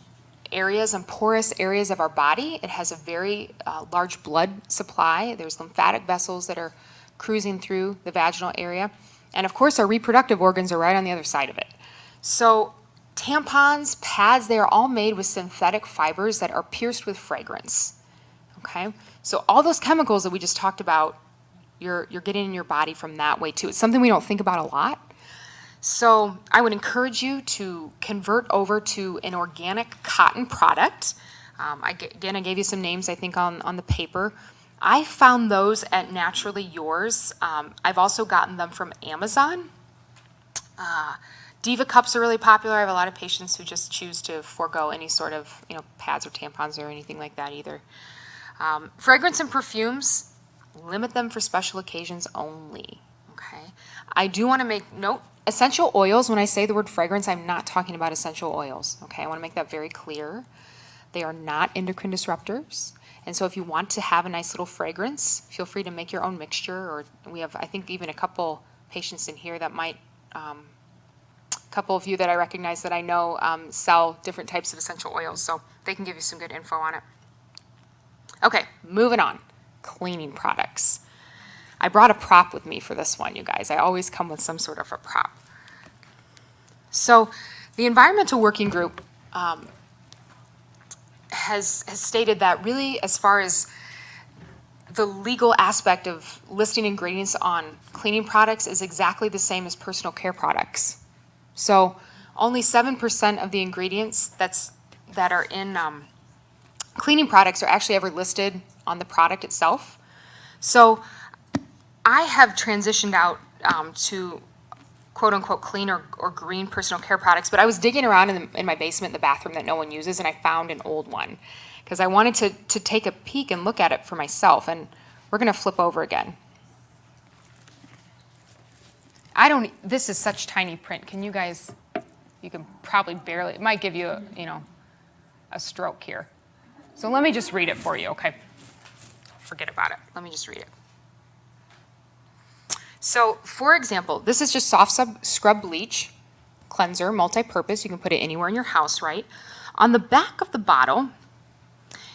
areas and porous areas of our body. It has a very large blood supply. There's lymphatic vessels that are cruising through the vaginal area. And of course, our reproductive organs are right on the other side of it. So tampons, pads, they are all made with synthetic fibers that are pierced with fragrance. Okay, so all those chemicals that we just talked about, you're getting in your body from that way too. It's something we don't think about a lot. So I would encourage you to convert over to an organic cotton product. I gave you some names, I think, on the paper. I found those at Naturally Yours. I've also gotten them from Amazon. Diva Cups are really popular. I have a lot of patients who just choose to forego any sort of pads or tampons or anything like that either. Fragrance and perfumes, limit them for special occasions only, okay? I do want to make note, essential oils, when I say the word fragrance, I'm not talking about essential oils, okay? I want to make that very clear. They are not endocrine disruptors. And so if you want to have a nice little fragrance, feel free to make your own mixture, or we have, I think, even a couple patients in here that might, a couple of you that I recognize that I know sell different types of essential oils, so they can give you some good info on it. Okay, moving on. Cleaning products. I brought a prop with me for this one, you guys. I always come with some sort of a prop. So the Environmental Working Group has stated that really, as far as the legal aspect of listing ingredients on cleaning products, is exactly the same as personal care products. So only 7% of the ingredients that are in cleaning products are actually ever listed on the product itself. So I have transitioned out to quote-unquote clean or green personal care products, but I was digging around in my basement, in the bathroom that no one uses, and I found an old one because I wanted to take a peek and look at it for myself, and we're going to flip over again. This is such tiny print. Can you guys, you can probably barely, it might give you a stroke here. So let me just read it for you, okay? Forget about it. Let me just read it. So, for example, this is just soft scrub bleach cleanser, multi-purpose. You can put it anywhere in your house, right? On the back of the bottle,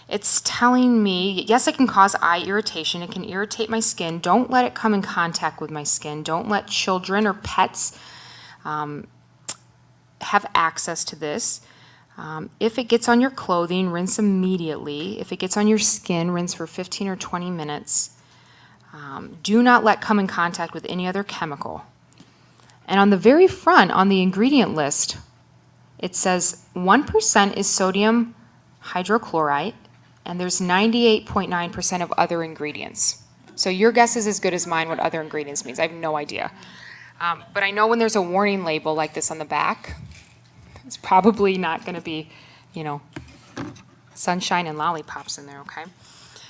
it's telling me, yes, it can cause eye irritation. It can irritate my skin. Don't let it come in contact with my skin. Don't let children or pets have access to this. If it gets on your clothing, rinse immediately. If it gets on your skin, rinse for 15 or 20 minutes. Do not let come in contact with any other chemical. And on the very front, on the ingredient list, it says 1% is sodium hydrochloride, and there's 98.9% of other ingredients. So your guess is as good as mine what other ingredients means. I have no idea. But I know when there's a warning label like this on the back, it's probably not going to be, sunshine and lollipops in there, okay?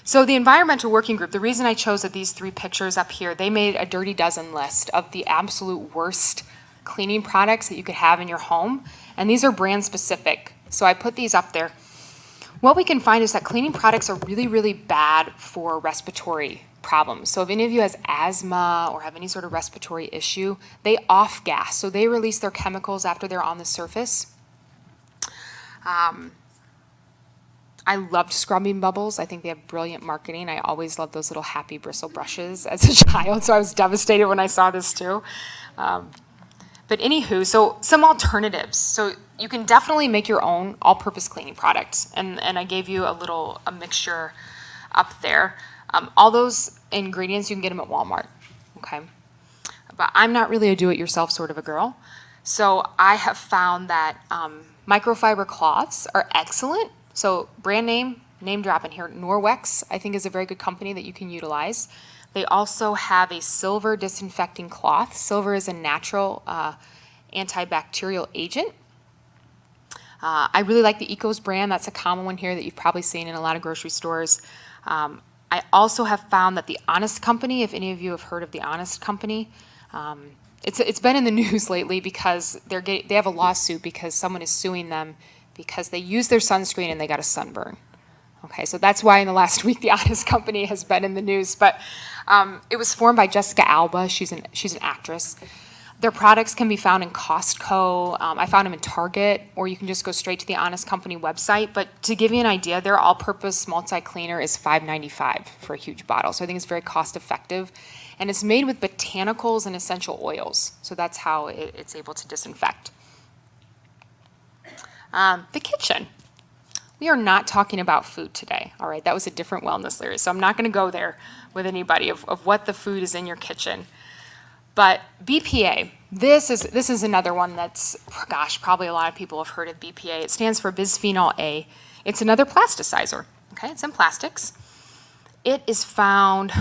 So the Environmental Working Group, the reason I chose these 3 pictures up here, they made a dirty dozen list of the absolute worst cleaning products that you could have in your home, and these are brand specific. So I put these up there. What we can find is that cleaning products are really, really bad for respiratory problems. So if any of you has asthma or have any sort of respiratory issue, they off-gas. So they release their chemicals after they're on the surface. I loved scrubbing bubbles. I think they have brilliant marketing. I always loved those little happy bristle brushes as a child, so I was devastated when I saw this too. But anywho, so some alternatives. So you can definitely make your own all-purpose cleaning product. And I gave you a mixture up there. All those ingredients, you can get them at Walmart, okay? But I'm not really a do-it-yourself sort of a girl. So I have found that microfiber cloths are excellent. So brand name drop in here, Norwex, I think is a very good company that you can utilize. They also have a silver disinfecting cloth. Silver is a natural antibacterial agent. I really like the Ecos brand. That's a common one here that you've probably seen in a lot of grocery stores. I also have found that the Honest Company, if any of you have heard of the Honest Company, it's been in the news lately because they have a lawsuit because someone is suing them because they used their sunscreen and they got a sunburn. Okay, so that's why in the last week the Honest Company has been in the news. But it was formed by Jessica Alba. She's an actress. Their products can be found in Costco. I found them in Target, or you can just go straight to the Honest Company website. But to give you an idea, their all-purpose multi-cleaner is $5.95 for a huge bottle. So I think it's very cost-effective. And it's made with botanicals and essential oils. So that's how it's able to disinfect. The kitchen. We are not talking about food today, all right? That was a different wellness series, so I'm not gonna go there with anybody of what the food is in your kitchen. But BPA, this is another one that's, gosh, probably a lot of people have heard of BPA. It stands for bisphenol A. It's another plasticizer, okay? It's in plastics. It is found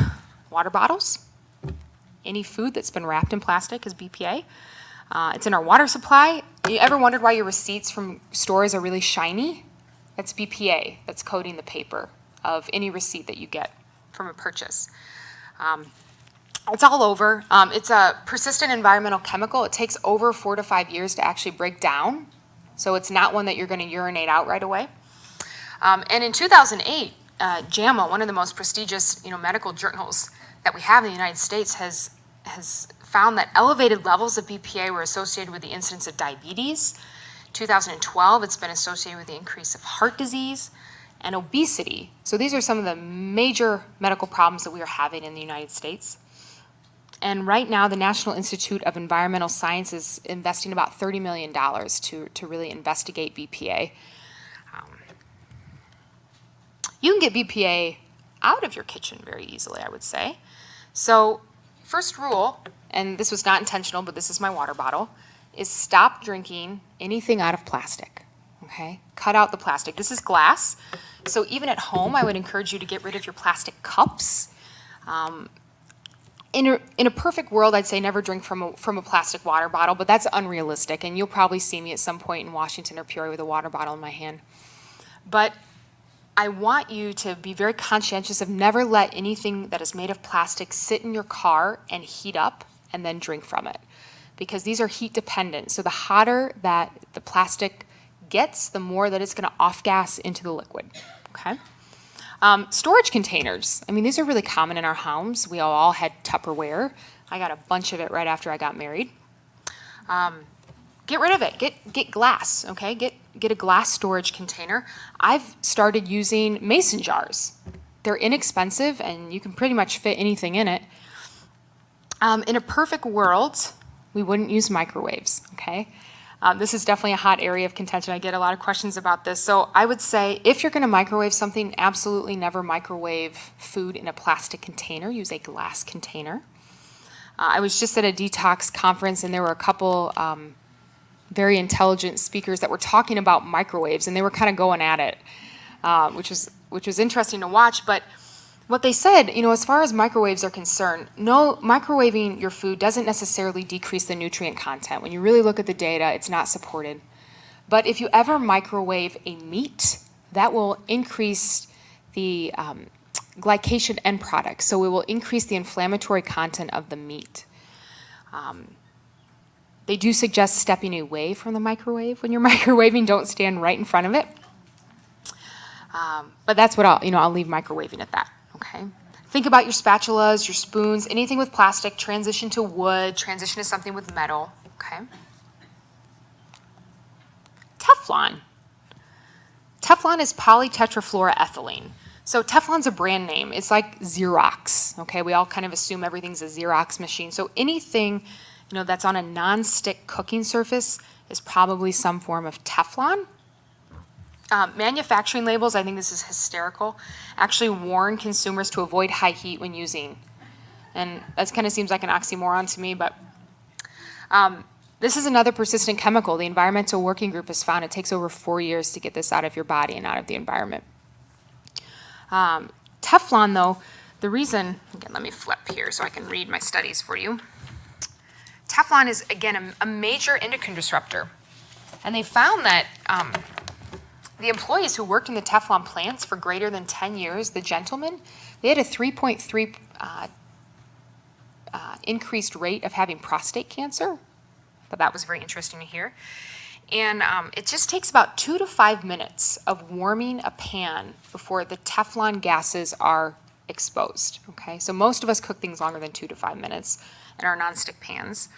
water bottles. Any food that's been wrapped in plastic is BPA. It's in our water supply. You ever wondered why your receipts from stores are really shiny? That's BPA that's coating the paper of any receipt that you get from a purchase. It's all over. It's a persistent environmental chemical. It takes over 4 to 5 years to actually break down. So it's not one that you're going to urinate out right away. And in 2008, JAMA, one of the most prestigious medical journals that we have in the United States, has found that elevated levels of BPA were associated with the incidence of diabetes. 2012, it's been associated with the increase of heart disease and obesity. So these are some of the major medical problems that we are having in the United States. And right now, the National Institute of Environmental Science is investing about $30 million to really investigate BPA. You can get BPA out of your kitchen very easily, I would say. So first rule, and this was not intentional, but this is my water bottle, is stop drinking anything out of plastic, okay? Cut out the plastic. This is glass, so even at home, I would encourage you to get rid of your plastic cups. In a perfect world, I'd say never drink from a plastic water bottle, but that's unrealistic, and you'll probably see me at some point in Washington or Peoria with a water bottle in my hand. But I want you to be very conscientious of never let anything that is made of plastic sit in your car and heat up and then drink from it, because these are heat dependent. So the hotter that the plastic gets, the more that it's going to off-gas into the liquid, okay? Storage containers. I mean, these are really common in our homes. We all had Tupperware. I got a bunch of it right after I got married. Get rid of it. Get glass, okay? Get a glass storage container. I've started using mason jars. They're inexpensive, and you can pretty much fit anything in it. In a perfect world, we wouldn't use microwaves, okay? This is definitely a hot area of contention. I get a lot of questions about this. So I would say if you're going to microwave something, absolutely never microwave food in a plastic container. Use a glass container. I was just at a Detox conference, and there were a couple very intelligent speakers that were talking about microwaves, and they were kind of going at it, which was interesting to watch. But what they said, as far as microwaves are concerned, no, microwaving your food doesn't necessarily decrease the nutrient content. When you really look at the data, it's not supported. But if you ever microwave a meat, that will increase the glycation end product. So it will increase the inflammatory content of the meat. They do suggest stepping away from the microwave when you're microwaving. Don't stand right in front of it. But that's what I'll leave microwaving at that. Okay. Think about your spatulas, your spoons, anything with plastic, transition to wood, transition to something with metal. Okay. Teflon. Teflon is polytetrafluoroethylene. So Teflon's a brand name. It's like Xerox, okay? We all kind of assume everything's a Xerox machine. So anything, that's on a non-stick cooking surface is probably some form of Teflon. Manufacturing labels, I think this is hysterical, actually warn consumers to avoid high heat when using. And that kind of seems like an oxymoron to me, but this is another persistent chemical. The Environmental Working Group has found it takes over 4 years to get this out of your body and out of the environment. Teflon, though, the reason, again, let me flip here so I can read my studies for you. Teflon is, again, a major endocrine disruptor. And they found that the employees who worked in the Teflon plants for greater than 10 years, the gentlemen, they had a 3.3 increased rate of having prostate cancer. But that was very interesting to hear. And it just takes about 2 to 5 minutes of warming a pan before the Teflon gases are exposed. Okay, so most of us cook things longer than 2 to 5 minutes in our nonstick pans.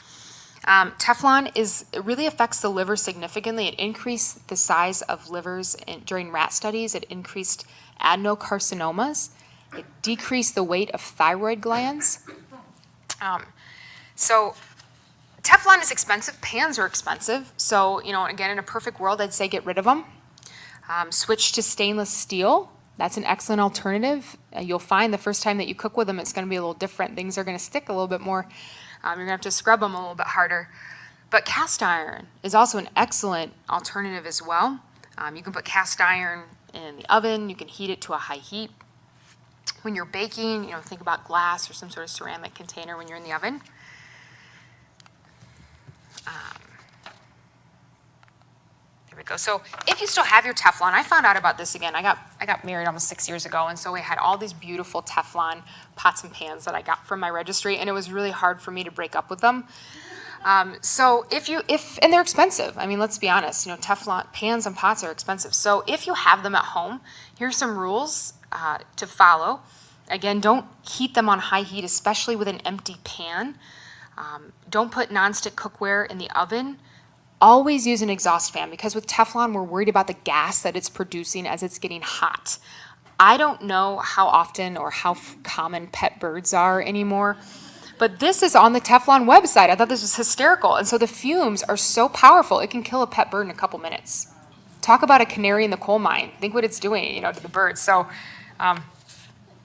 Teflon it really affects the liver significantly. It increased the size of livers during rat studies. It increased adenocarcinomas. It decreased the weight of thyroid glands. So Teflon is expensive. Pans are expensive. So, again, in a perfect world, I'd say get rid of them. Switch to stainless steel. That's an excellent alternative. You'll find the first time that you cook with them, it's going to be a little different. Things are going to stick a little bit more. You're going to have to scrub them a little bit harder. But cast iron is also an excellent alternative as well. You can put cast iron in the oven. You can heat it to a high heat. When you're baking, think about glass or some sort of ceramic container when you're in the oven. There we go. So if you still have your Teflon, I found out about this again. I got married almost 6 years ago, and so we had all these beautiful Teflon pots and pans that I got from my registry, and it was really hard for me to break up with them. So and they're expensive. I mean, let's be honest. Teflon pans and pots are expensive. So if you have them at home, here's some rules to follow. Again, don't heat them on high heat, especially with an empty pan. Don't put nonstick cookware in the oven. Always use an exhaust fan, because with Teflon, we're worried about the gas that it's producing as it's getting hot. I don't know how often or how common pet birds are anymore, but this is on the Teflon website. I thought this was hysterical. And so the fumes are so powerful, it can kill a pet bird in a couple minutes. Talk about a canary in the coal mine. Think what it's doing, to the birds. So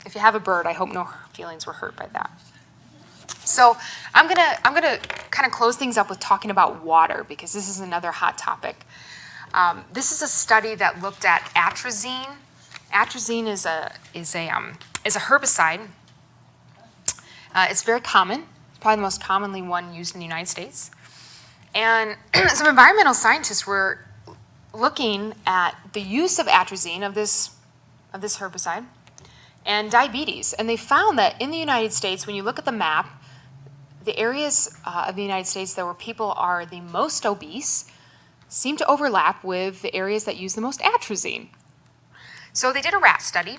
if you have a bird, I hope no feelings were hurt by that. So I'm gonna kind of close things up with talking about water, because this is another hot topic. This is a study that looked at atrazine. Atrazine is a herbicide. It's very common. It's probably the most commonly one used in the United States. And some environmental scientists were looking at the use of atrazine, of this herbicide, and diabetes. And they found that in the United States, when you look at the map, the areas of the United States where people are the most obese seem to overlap with the areas that use the most atrazine. So they did a rat study,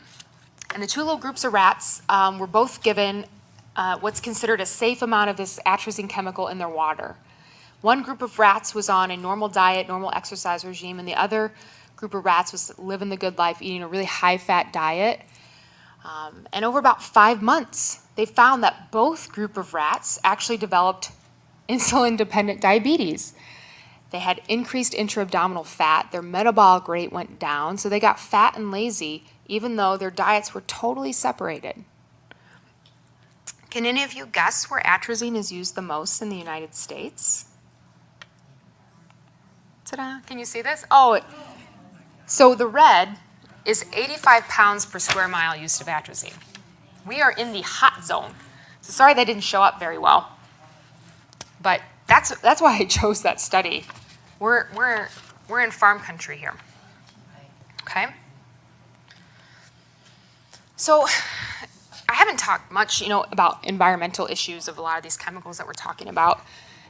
and the two little groups of rats were both given what's considered a safe amount of this atrazine chemical in their water. One group of rats was on a normal diet, normal exercise regime, and the other group of rats was living the good life, eating a really high-fat diet. And over about 5 months, they found that both group of rats actually developed insulin-dependent diabetes. They had increased intra-abdominal fat, their metabolic rate went down, so they got fat and lazy, even though their diets were totally separated. Can any of you guess where atrazine is used the most in the United States? Ta-da! Can you see this? So the red is 85 pounds per square mile used of atrazine. We are in the hot zone. So sorry that didn't show up very well. But that's why I chose that study. We're in farm country here. Okay? So I haven't talked much, about environmental issues of a lot of these chemicals that we're talking about.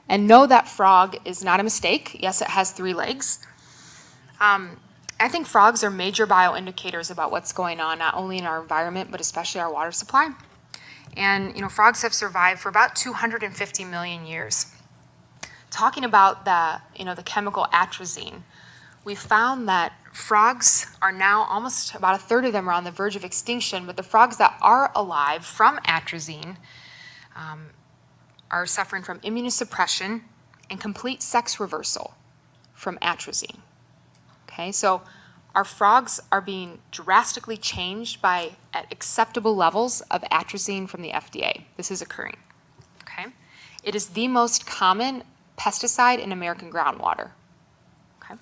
And know that frog is not a mistake. Yes, it has 3 legs. I think frogs are major bioindicators about what's going on, not only in our environment, but especially our water supply. And, frogs have survived for about 250 million years. Talking about the chemical atrazine, we found that frogs are now almost about a third of them are on the verge of extinction, but the frogs that are alive from atrazine are suffering from immunosuppression and complete sex reversal from atrazine. Okay, so our frogs are being drastically changed at acceptable levels of atrazine from the FDA. This is occurring. Okay, it is the most common pesticide in American groundwater. Okay,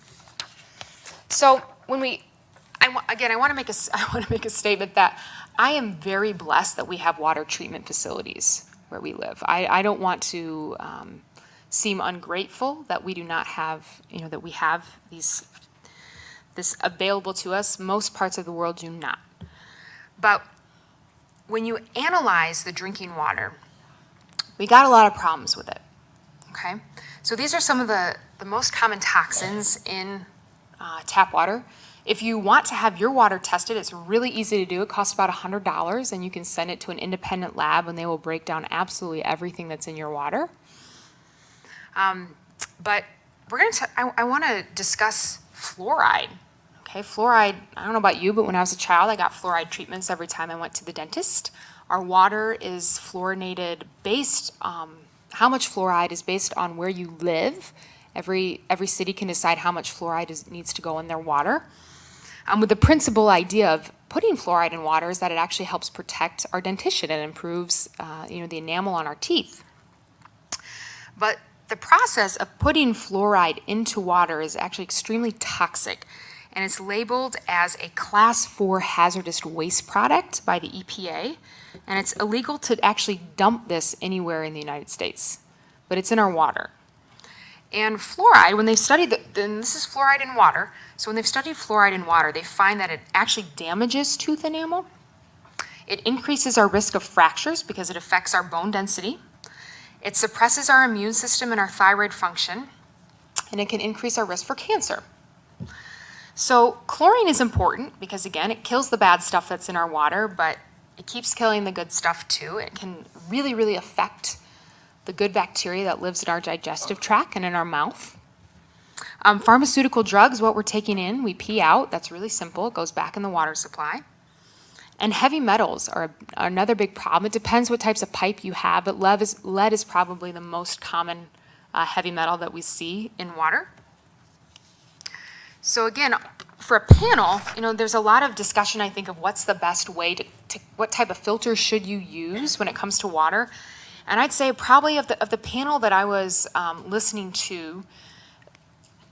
so when I want to make a statement that I am very blessed that we have water treatment facilities where we live. I don't want to seem ungrateful that we do not have, that we have this available to us. Most parts of the world do not. But when you analyze the drinking water, we got a lot of problems with it. Okay, so these are some of the most common toxins in tap water. If you want to have your water tested, it's really easy to do. It costs about $100, and you can send it to an independent lab, and they will break down absolutely everything that's in your water. But I want to discuss fluoride. Okay, fluoride, I don't know about you, but when I was a child, I got fluoride treatments every time I went to the dentist. Our water is fluorinated how much fluoride is based on where you live. Every city can decide how much fluoride needs to go in their water. With the principal idea of putting fluoride in water is that it actually helps protect our dentition and improves the enamel on our teeth. But the process of putting fluoride into water is actually extremely toxic, and it's labeled as a Class 4 hazardous waste product by the EPA, and it's illegal to actually dump this anywhere in the United States, but it's in our water. And fluoride, when they studied, and this is fluoride in water, so when they've studied fluoride in water, they find that it actually damages tooth enamel. It increases our risk of fractures because it affects our bone density. It suppresses our immune system and our thyroid function, and it can increase our risk for cancer. So chlorine is important because, again, it kills the bad stuff that's in our water, but it keeps killing the good stuff too. It can really, really affect the good bacteria that lives in our digestive tract and in our mouth. Pharmaceutical drugs, what we're taking in, we pee out. That's really simple. It goes back in the water supply. And heavy metals are another big problem. It depends what types of pipe you have, but lead is probably the most common heavy metal that we see in water. So again, for a panel, there's a lot of discussion, I think, of what's the best way to what type of filter should you use when it comes to water. And I'd say probably of the panel that I was listening to,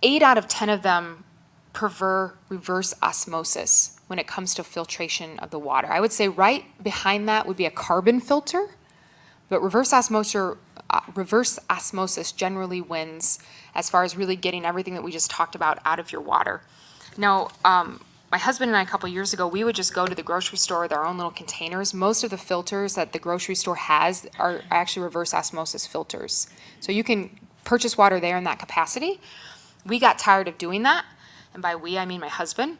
8 out of 10 of them prefer reverse osmosis when it comes to filtration of the water. I would say right behind that would be a carbon filter, but reverse osmosis generally wins as far as really getting everything that we just talked about out of your water. Now, my husband and I, a couple years ago, we would just go to the grocery store with our own little containers. Most of the filters that the grocery store has are actually reverse osmosis filters. So you can purchase water there in that capacity. We got tired of doing that, and by we, I mean my husband.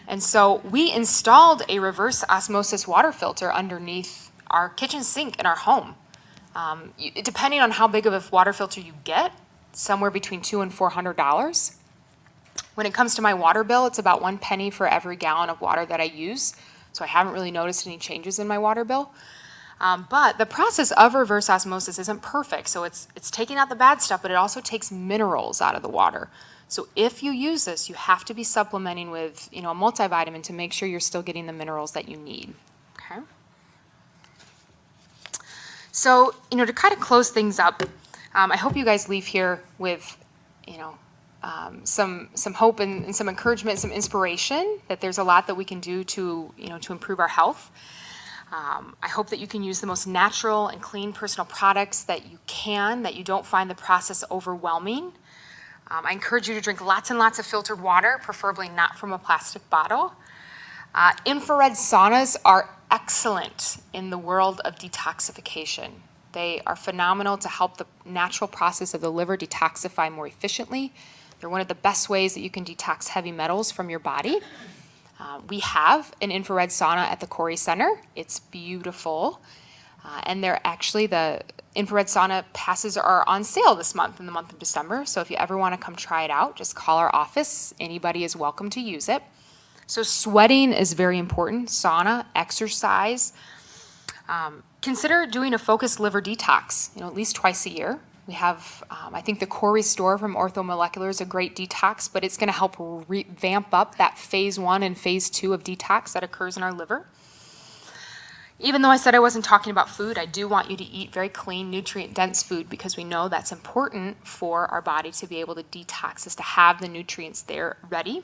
And so we installed a reverse osmosis water filter underneath our kitchen sink in our home. Depending on how big of a water filter you get, somewhere between $200 and $400. When it comes to my water bill, it's about 1 penny for every gallon of water that I use. So I haven't really noticed any changes in my water bill. But the process of reverse osmosis isn't perfect. So it's taking out the bad stuff, but it also takes minerals out of the water. So if you use this, you have to be supplementing with, a multivitamin to make sure you're still getting the minerals that you need. Okay. So, to kind of close things up, I hope you guys leave here with, some hope and some encouragement, some inspiration that there's a lot that we can do to improve our health. I hope that you can use the most natural and clean personal products that you can, that you don't find the process overwhelming. I encourage you to drink lots and lots of filtered water, preferably not from a plastic bottle. Infrared saunas are excellent in the world of detoxification. They are phenomenal to help the natural process of the liver detoxify more efficiently. They're one of the best ways that you can detox heavy metals from your body. We have an infrared sauna at the Couri Center. It's beautiful. And they're actually Infrared sauna passes are on sale this month, in the month of December. So if you ever want to come try it out, just call our office. Anybody is welcome to use it. So sweating is very important. Sauna, exercise. Consider doing a focused liver detox, at least twice a year. We have, I think the Couri store from Orthomolecular is a great detox, but it's going to help vamp up that phase 1 and phase 2 of detox that occurs in our liver. Even though I said I wasn't talking about food, I do want you to eat very clean, nutrient-dense food because we know that's important for our body to be able to detox, is to have the nutrients there ready.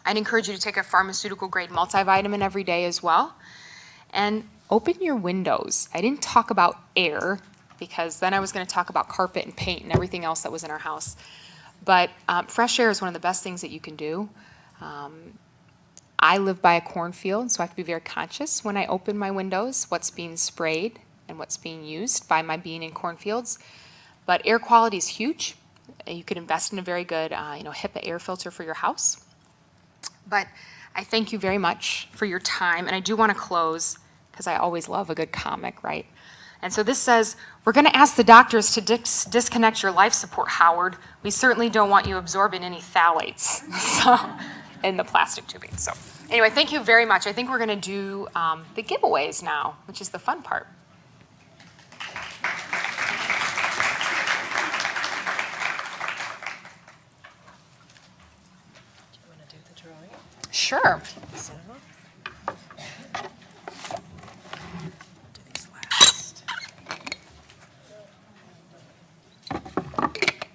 I'd encourage you to take a pharmaceutical-grade multivitamin every day as well. And open your windows. I didn't talk about air because then I was going to talk about carpet and paint and everything else that was in our house. But fresh air is one of the best things that you can do. I live by a cornfield, so I have to be very conscious when I open my windows, what's being sprayed and what's being used by my being in cornfields. But air quality is huge. You could invest in a very good, HEPA air filter for your house. But I thank you very much for your time, and I do want to close because I always love a good comic, right? And so this says, we're going to ask the doctors to disconnect your life support, Howard. We certainly don't want you absorbing any phthalates in the plastic tubing. So anyway, thank you very much. I think we're going to do the giveaways now, which is the fun part. Do you want to do the drawing? Sure. So, do these last.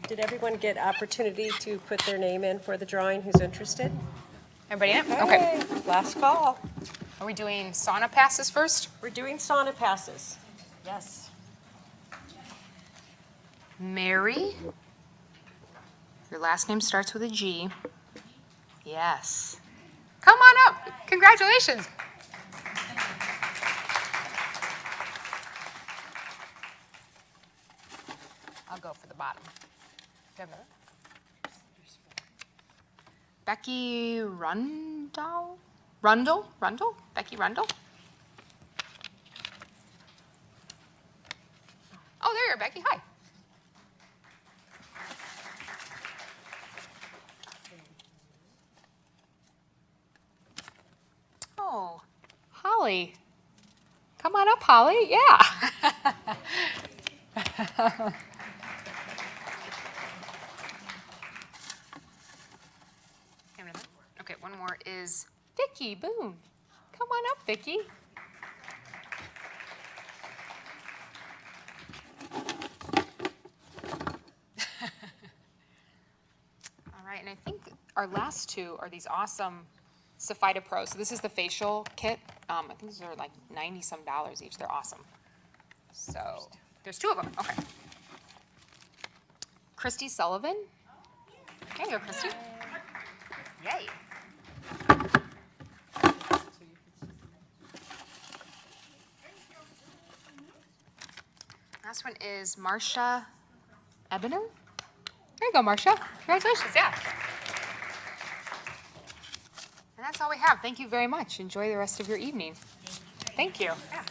Did everyone get opportunity to put their name in for the drawing who's interested? Everybody in? Okay. Last call. Are we doing sauna passes first? We're doing sauna passes. Yes. Mary. Your last name starts with a G. Yes. Come on up. Congratulations. I'll go for the bottom. Becky Rundle? Rundle? Becky Rundle? Oh, there you are, Becky. Hi. Oh, Holly. Come on up, Holly. Yeah. Okay, one more is Vicki Boone. Come on up, Vicki. All right, and I think our last two are these awesome Sapphira Pro. So this is the facial kit. I think these are like $90-some each. They're awesome. So there's two of them. Okay. Christy Sullivan. There you go, Christy. Yay. Last one is Marcia Ebener. There you go, Marcia. Congratulations, yeah. And that's all we have. Thank you very much. Enjoy the rest of your evening. Thank you. Yeah.